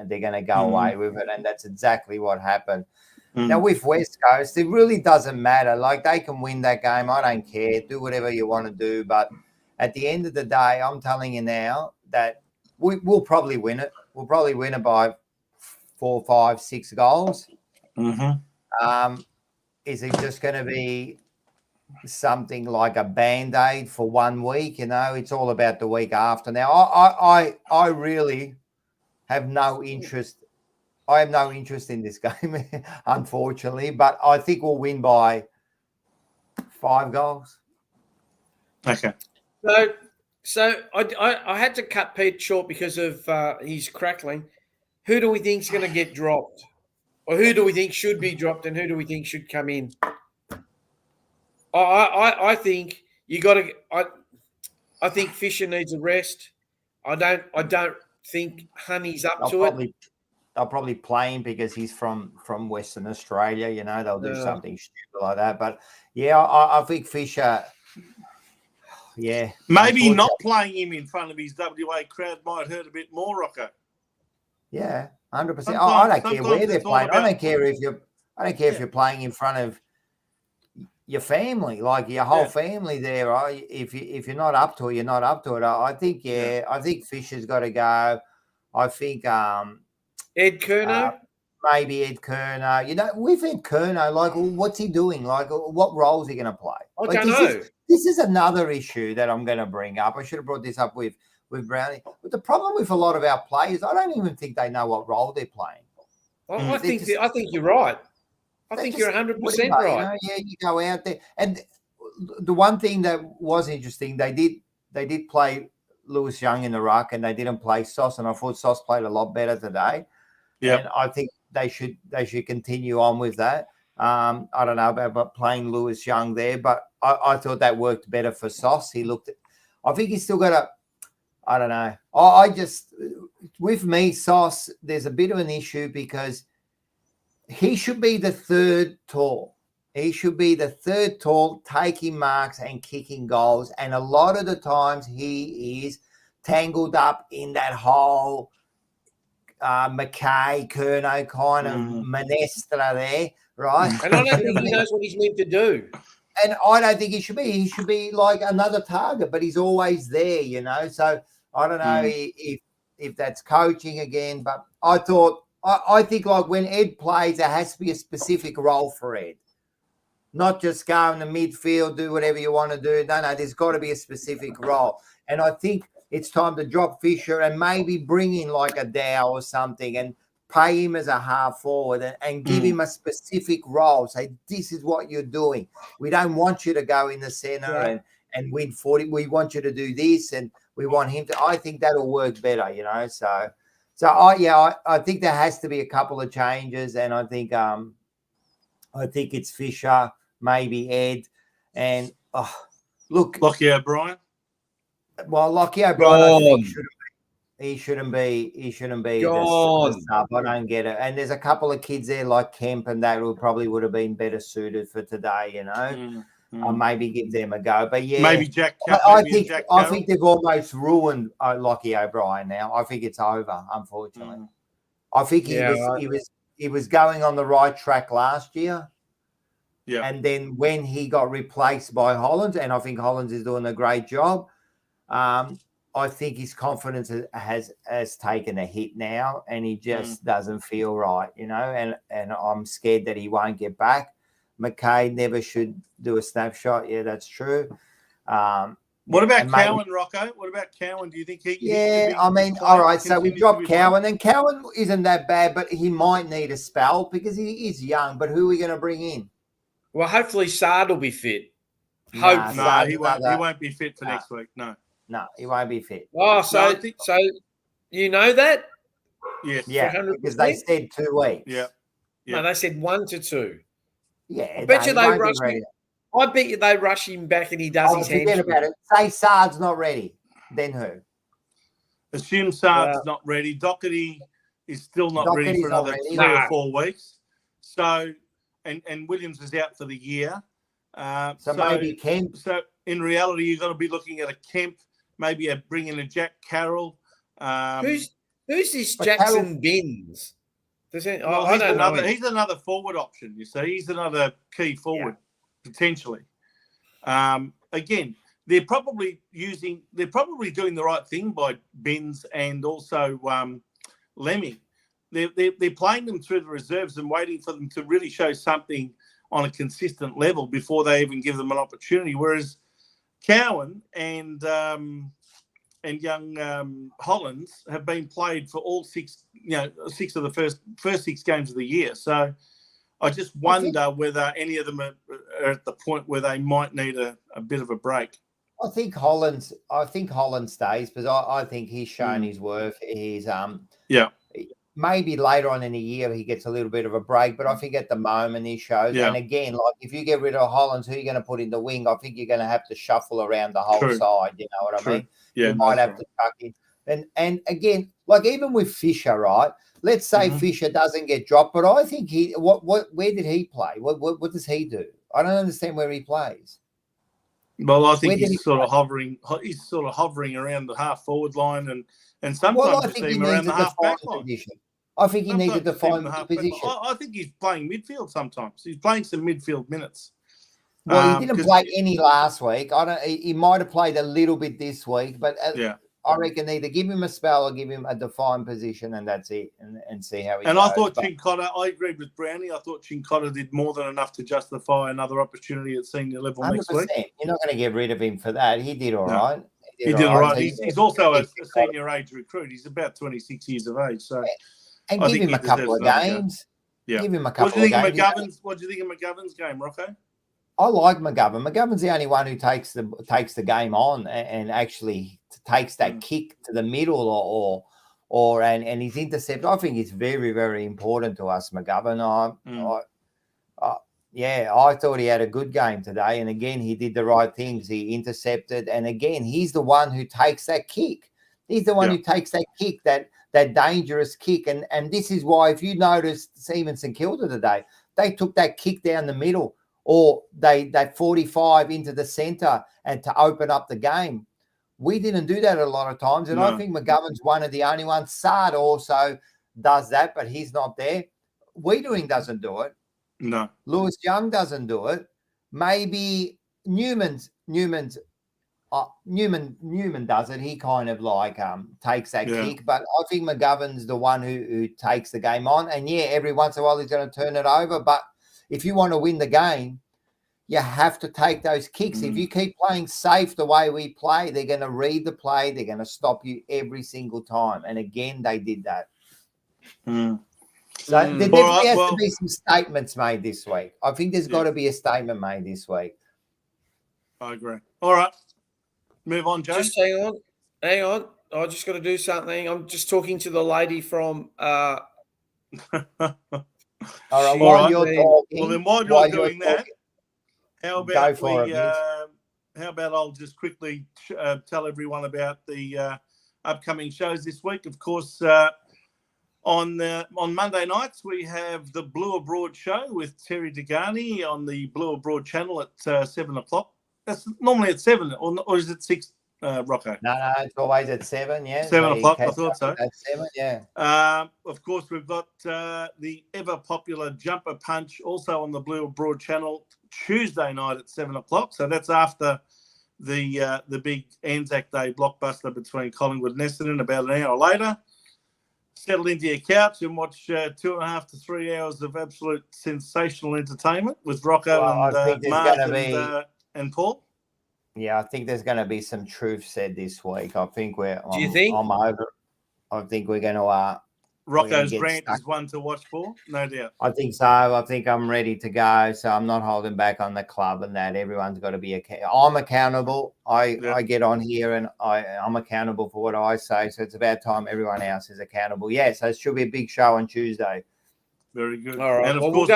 they're gonna go away with it, and that's exactly what happened. Now with West Coast, it really doesn't matter. Like they can win that game, I don't care. Do whatever you want to do, but at the end of the day, I'm telling you now that we'll probably win it. We'll probably win it by 4, 5, 6 goals. Mm-hmm. Is it just going to be something like a band-aid for 1 week? It's all about the week after. Now, I really have no interest. I have no interest in this game, unfortunately, but I think we'll win by 5 goals. Okay. So I had to cut Pete short because of his crackling. Who do we think is going to get dropped? Or who do we think should be dropped and who do we think should come in? I think you got to. I think Fisher needs a rest. I don't think Honey's up to it. They'll probably play him because he's from Western Australia. They'll do something stupid like that. But yeah, I think Fisher. Yeah, maybe not playing him in front of his WA crowd might hurt a bit more, Rocco. Yeah, 100%. I don't care where they're playing. I don't care if you're playing in front of your family, like your whole family there. If you're not up to it, you're not up to it. I think I think Fisher's got to go. I think Ed Curnow, maybe Ed Curnow. With Ed Curnow, like, what's he doing? Like, what role is he going to play? I don't know. This is another issue that I'm going to bring up. I should have brought this up with Brownie. But the problem with a lot of our players, I don't even think they know what role they're playing. I think you're right. I think you're 100% right. You go out there, and the one thing that was interesting, they did play Lewis Young in the ruck, and they didn't play Sauce, and I thought Sauce played a lot better today. Yeah, and I think they should continue on with that. I don't know about playing Lewis Young there, but I thought that worked better for Sauce. I think he's still got a. I don't know. I just, with me, Sauce, there's a bit of an issue because he should be the third tall. He should be the third tall, taking marks and kicking goals. And a lot of the times he is tangled up in that whole Mackay, Curnow kind of menestra there, right? And I don't think he knows what he's meant to do. And I don't think he should be. He should be like another target, but he's always there, So I don't know if that's coaching again, but I think like when Ed plays, there has to be a specific role for Ed. not just go in the midfield, do whatever you want to do. No, there's got to be a specific role. And I think it's time to drop Fisher and maybe bring in like a Dow or something and pay him as a half forward and give him a specific role. Say, this is what you're doing. We don't want you to go in the centre and win 40. We want you to do this, and we want him to. I think that'll work better, you know. So I think there has to be a couple of changes, and I think it's Fisher, maybe Ed, and look, Lockie O'Brien. Well, Lockie O'Brien, I think he shouldn't be the sub. I don't get it. And there's a couple of kids there like Kemp and that who probably would have been better suited for today, you know. Maybe give them a go. But yeah, maybe Jack. I think they've almost ruined Lockie O'Brien now. I think it's over, unfortunately. I think he was going on the right track last year. Yeah. And then when he got replaced by Hollands, and I think Hollands is doing a great job. I think his confidence has taken a hit now, and he just doesn't feel right, you know. And I'm scared that he won't get back. McKay never should do a snapshot. Yeah, that's true. What about Cowan, Rocco? What about Cowan? Do you think he? Yeah, I mean, all right. So we dropped Cowan, and Cowan isn't that bad, but he might need a spell because he is young. But who are we going to bring in? Well, hopefully Sard will be fit. Hopefully, no, he won't be fit for next week. No, he won't be fit. Oh, so you know that? Yes. Yeah, because they said 2 weeks. Yeah. No, they said 1 to 2. Yeah, I bet you they rush him. I bet you they rush him back and he does his hands. Forget about it. Say Sard's not ready. Then who? Assume Sard's not ready. Doherty is still not ready for another 3 or 4 weeks. So, and Williams is out for the year. So maybe Kemp. So in reality, you're going to be looking at a Kemp, maybe bring in a Jack Carroll. Who's this Jackson Binns? I don't know. He's another forward option. You see, he's another key forward potentially. Again, they're probably doing the right thing by Binns and also Lemmy. They're playing them through the reserves and waiting for them to really show something on a consistent level before they even give them an opportunity. Whereas Cowan and young Hollands have been played for all 6 of the first 6 games of the year. So I just wonder whether any of them are at the point where they might need a bit of a break. I think Holland stays because I think he's shown his worth. He's maybe later on in the year he gets a little bit of a break, but I think at the moment he shows. Yeah. And again, like if you get rid of Hollands, who are you going to put in the wing? I think you're going to have to shuffle around the whole side. You know what I mean? Yeah, you might have to tuck in. And again, like even with Fisher, right? Let's say Fisher doesn't get dropped, but I think where did he play? What does he do? I don't understand where he plays. Well, I think he's sort of hovering. He's sort of hovering around the half forward line, and sometimes I think him around the half back line. I think he needs to define the position. I think he's playing midfield sometimes. He's playing some midfield minutes. Well, he didn't play any last week. He might have played a little bit this week, but I reckon either give him a spell or give him a defined position, and that's it, and see how he goes. And I thought Chincotta, I agreed with Brownie. I thought Chincotta did more than enough to justify another opportunity at senior level 100%. Next week. You're not going to get rid of him for that. He did all right. He did all right. He's also a senior age recruit. He's about 26 years of age, so. And give him a couple of games. Yeah. Give him a couple of games. What do you think of McGovern's game, Rocco? I like McGovern. McGovern's the only one who takes the game on and actually takes that kick to the middle and his intercept. I think it's very, very important to us, McGovern. I thought he had a good game today. And again, he did the right things. He intercepted. And again, he's the one who takes that kick. He's the one who takes that kick, that dangerous kick. And this is why, if you noticed, even St Kilda today, they took that kick down the middle or they 45 into the centre and to open up the game. We didn't do that a lot of times. And I think McGovern's one of the only ones. Sard also does that, but he's not there. Wiedering doesn't do it. No. Lewis Young doesn't do it. Maybe Newman does it. He kind of like takes that kick, but I think McGovern's the one who takes the game on. And every once in a while he's going to turn it over. But if you want to win the game, you have to take those kicks. If you keep playing safe the way we play, they're going to read the play. They're going to stop you every single time. And again, they did that. So there definitely has to be some statements made this week. I think there's got to be a statement made this week. I agree. All right. Move on, Joe. Just hang on. I just got to do something. I'm just talking to the lady from. All right. While you're talking, well, then while you're doing that, how about I'll just quickly tell everyone about the upcoming shows this week. Of course, on Monday nights we have the Blue Abroad show with Terry Degani on the Blue Abroad channel at 7 o'clock. That's normally at 7, or is it 6? Rocco? No, it's always at 7, yeah. 7 o'clock, I thought so. At 7, yeah. Of course, we've got the ever-popular Jumper Punch also on the Blue Abroad channel Tuesday night at 7 o'clock. So that's after the big Anzac Day blockbuster between Collingwood and Essendon about an hour later. Settle into your couch and watch 2.5 to 3 hours of absolute sensational entertainment with Rocco and Mark and Paul. Yeah, I think there's going to be some truth said this week. I think we're. Do you think? I'm over. I think we're going to. Rocco's Grant is one to watch for, no doubt. I think so. I think I'm ready to go. So I'm not holding back on the club and that. Everyone's got to be. I'm accountable. I get on here and I'm accountable for what I say. So it's about time everyone else is accountable. Yeah. So it should be a big show on Tuesday. Very good. All right. And of course,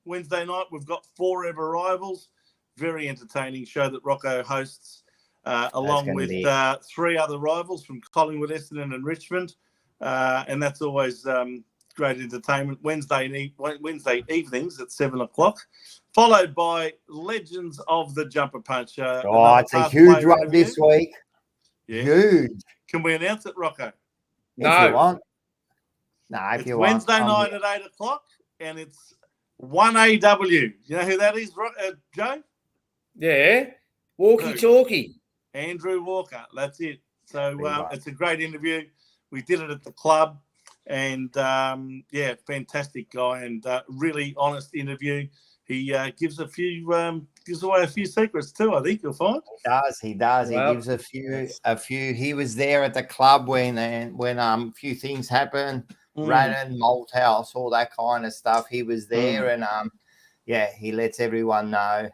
Wednesday night we've got Forever Rivals. Very entertaining show that Rocco hosts, along with 3 other rivals from Collingwood, Essendon, and Richmond, and that's always great entertainment. Wednesday evenings at 7 o'clock, followed by Legends of the Jumper Punch. It's a huge one this week. Yeah. Huge. Can we announce it, Rocco? If you want. No, if you want. Wednesday night at 8 o'clock, and it's 1AW. You know who that is, Joe? Yeah, walkie-talkie. Andrew Walker, that's it. So it's a great interview. We did it at the club, and fantastic guy, and really honest interview. He gives away a few secrets too. I think you'll find. He does. Well, he gives a few. He was there at the club when a few things happened. Radden, Malthouse, all that kind of stuff. He was there, and he lets everyone know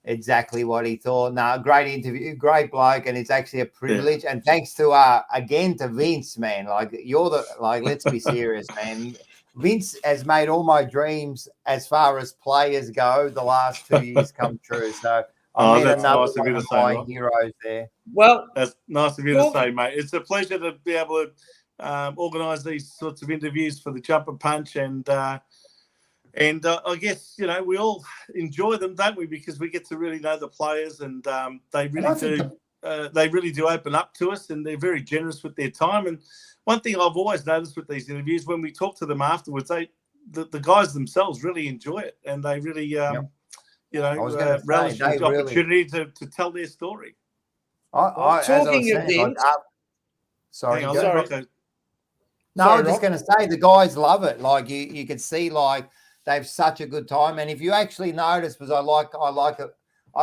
exactly what he thought. No, great interview, great bloke, and it's actually a privilege. And thanks to again to Vince, man. Let's be serious, man. Vince has made all my dreams as far as players go the last 2 years come true. So that's nice of you to say, my heroes there. Well, that's nice of you to say, mate. It's a pleasure to be able to organise these sorts of interviews for the Jumper Punch, and I guess, we all enjoy them, don't we? Because we get to really know the players, and they really do open up to us, and they're very generous with their time. And one thing I've always noticed with these interviews, when we talk to them afterwards, the guys themselves really enjoy it, and they really, relish the opportunity to tell their story. Talking of Vince, sorry. I was just going to say the guys love it. Like you can see, like, they have such a good time. And if you actually notice, because I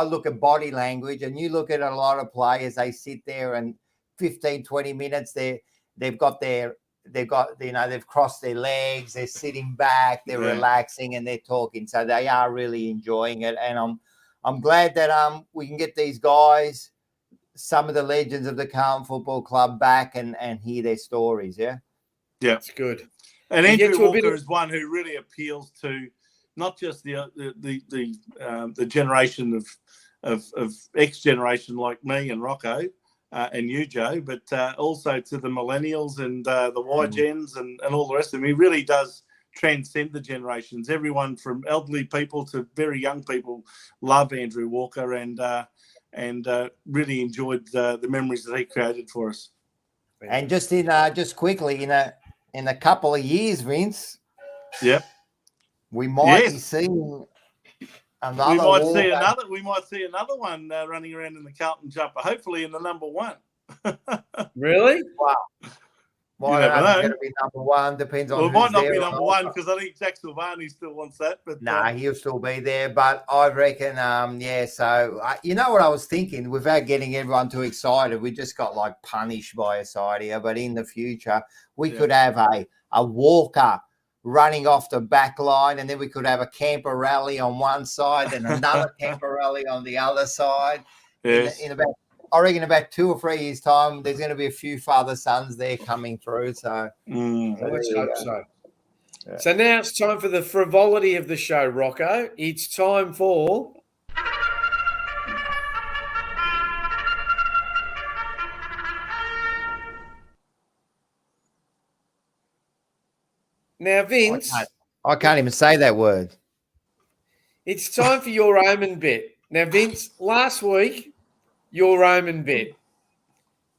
look at body language, and you look at a lot of players, they sit there and 15, 20 minutes, they've crossed their legs, they're sitting back, they're relaxing, and they're talking. So they are really enjoying it. And I'm glad that we can get these guys, some of the legends of the Carlton Football Club, back and hear their stories. Yeah. Yeah, it's good. And Andrew Walker is one who really appeals to not just the generation of X generation like me and Rocco and you, Joe, but also to the millennials and the Y gens and all the rest of them. He really does transcend the generations. Everyone from elderly people to very young people love Andrew Walker, and really enjoyed the memories that he created for us. And just quickly, in a couple of years, Vince. Yep. We might be seeing another. We might see another one running around in the Carlton Jumper. Hopefully in the number 1. Really? Wow. Well, You I don't never know if know. it's going to be number one. Depends on Well, it who's might not there be or number not. one because I think Jack Silvani still wants that. But Nah, he'll still be there. But I reckon, yeah. So you know what I was thinking, without getting everyone too excited, we just got like punished by a side here. But in the future, we could have a walker running off the back line, and then we could have a camper rally on one side and another camper rally on the other side. yes. In about, I reckon, about 2 or 3 years' time, there's going to be a few father sons there coming through. So, Mm. Well, let's there you hope go. so. Yeah. So now it's time for the frivolity of the show, Rocco. It's time for... Now, Vince, I can't even say that word. it's time for your omen bet. Now, Vince, last week, your omen bet.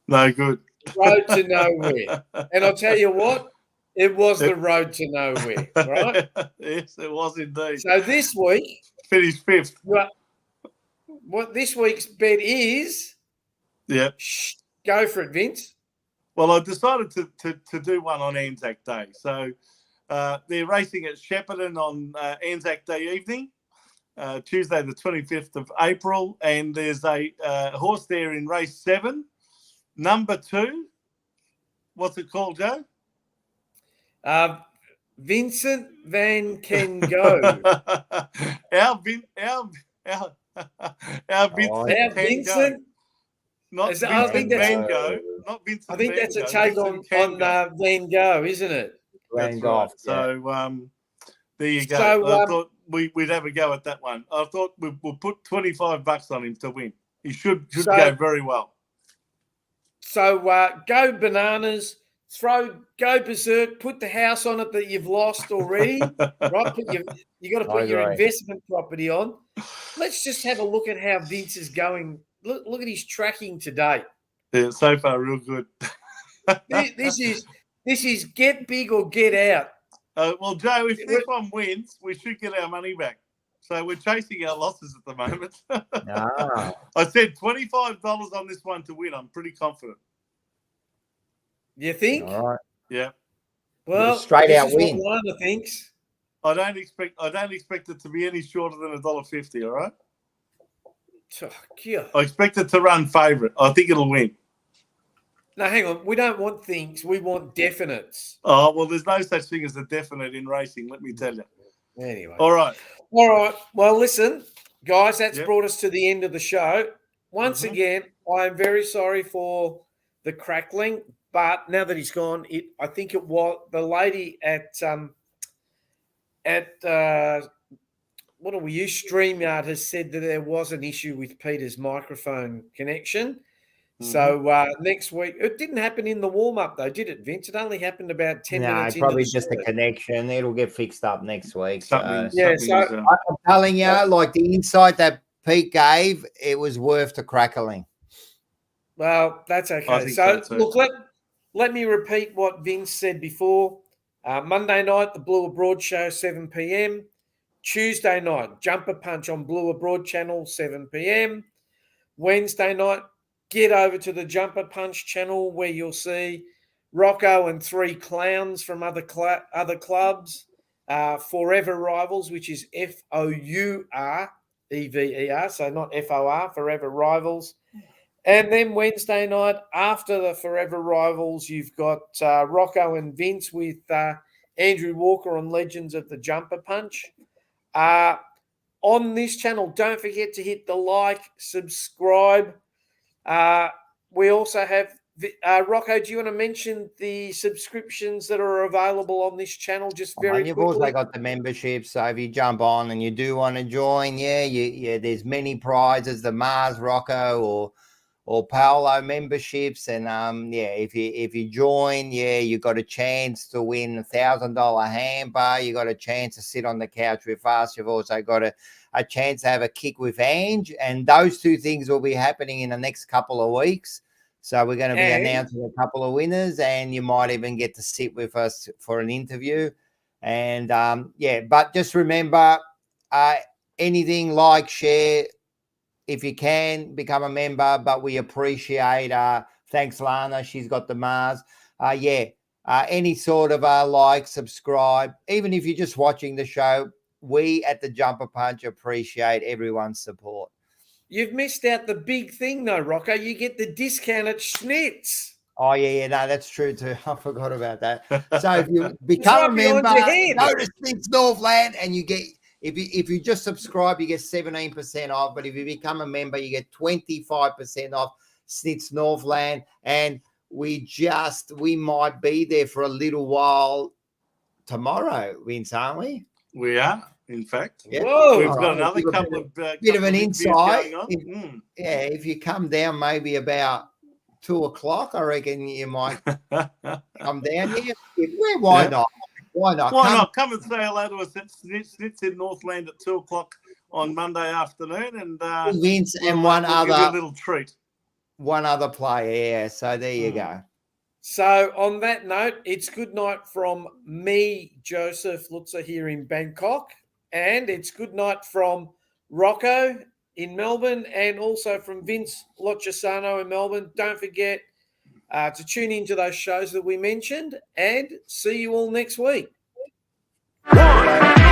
No good. Road to nowhere. And I'll tell you what, it was the road to nowhere, right? Yes, it was indeed. So this week, Finished fifth. what this week's bet is... Yeah. Go for it, Vince. Well, I decided to do one on Anzac Day. So they're racing at Shepparton on Anzac Day evening, Tuesday the 25th of April. And there's a horse there in race 7, number 2. What's it called, Joe? Vincent Van Can Go. Our Vincent Can Go. Not Vincent Van Gogh. Not Vincent. I think Van that's a Gogh, take Vincent on Van Gogh, isn't it? That's Van right. Gogh, So there you go. So, I thought we'd have a go at that one. I thought we'll put $25 on him to win. He should go very well. So go bananas, go berserk, put the house on it that you've lost already, right? You got to put your investment property on. Let's just have a look at how Vince is going. Look at his tracking today. Yeah, so far real good. This is get big or get out. Well, Joe, if this one wins, we should get our money back. So we're chasing our losses at the moment. I said $25 on this one to win. I'm pretty confident. You think? All right. Yeah. Well, straight out win. What Lana thinks. I don't expect it to be any shorter than $1.50. All right. Oh, God. I expect it to run favourite. I think it'll win. No, hang on. We don't want things. We want definites. Oh, well, there's no such thing as a definite in racing, let me tell you. Anyway. All right. Well, listen, guys, that's brought us to the end of the show. Once again, I'm very sorry for the crackling, but now that he's gone, I think it was the lady at what do we use? StreamYard has said that there was an issue with Peter's microphone connection. So next week, it didn't happen in the warm-up though, did it, Vince? It only happened about 10 minutes. Probably just a connection. It'll get fixed up next week. I'm telling you, like the insight that Pete gave, it was worth the crackling. Well, that's okay. So look, let me repeat what Vince said before. Monday night, the Blue Abroad show, 7 p.m. Tuesday night, Jumper Punch on Blue Abroad channel, 7 p.m. Wednesday night, get over to the Jumper Punch channel where you'll see Rocco and 3 clowns from other clubs, Forever Rivals, which is FOUREVER, so not FOR, Forever Rivals. And then Wednesday night, after the Forever Rivals, you've got Rocco and Vince with Andrew Walker on Legends of the Jumper Punch. On this channel, don't forget to hit the like, subscribe. We also have, Rocco, do you want to mention the subscriptions that are available on this channel just very quickly? You've also got the membership, so if you jump on and you do want to join, there's many prizes, the Mars Rocco or Paolo memberships, and if you join, you got a chance to win $1,000 hamper. You got a chance to sit on the couch with us. You've also got a chance to have a kick with Ange, and those 2 things will be happening in the next couple of weeks. So we're going to be announcing a couple of winners, and you might even get to sit with us for an interview. And but just remember, anything, like, share. If you can, become a member, but we appreciate, thanks, Lana. She's got the Mars. Any sort of like, subscribe, even if you're just watching the show, we at the Jumper Punch appreciate everyone's support. You've missed out the big thing, though, Rocco. You get the discount at Schnitz. Oh, yeah, no, that's true too. I forgot about that. So if you become a right behind member, your head. go to Snitz Northland, and you get, if you just subscribe, you get 17% off. But if you become a member, you get 25% off Snitz Northland. And we might be there for a little while tomorrow, Vince, aren't we? We are, in fact. Yeah. Whoa. We've got another couple of bit of an insight. going on. Yeah, if you come down maybe about 2:00, I reckon you might come down here. Why not? Why not? Why not? Come and say hello to us at Snitz in Northland at 2:00 on Monday afternoon, and Vince and one give you other a little treat. One other player, yeah. So there you go. So on that note, it's good night from me, Joseph Luzza, here in Bangkok, and it's good night from Rocco in Melbourne, and also from Vince Loccisano in Melbourne. Don't forget to tune into those shows that we mentioned, and see you all next week. 1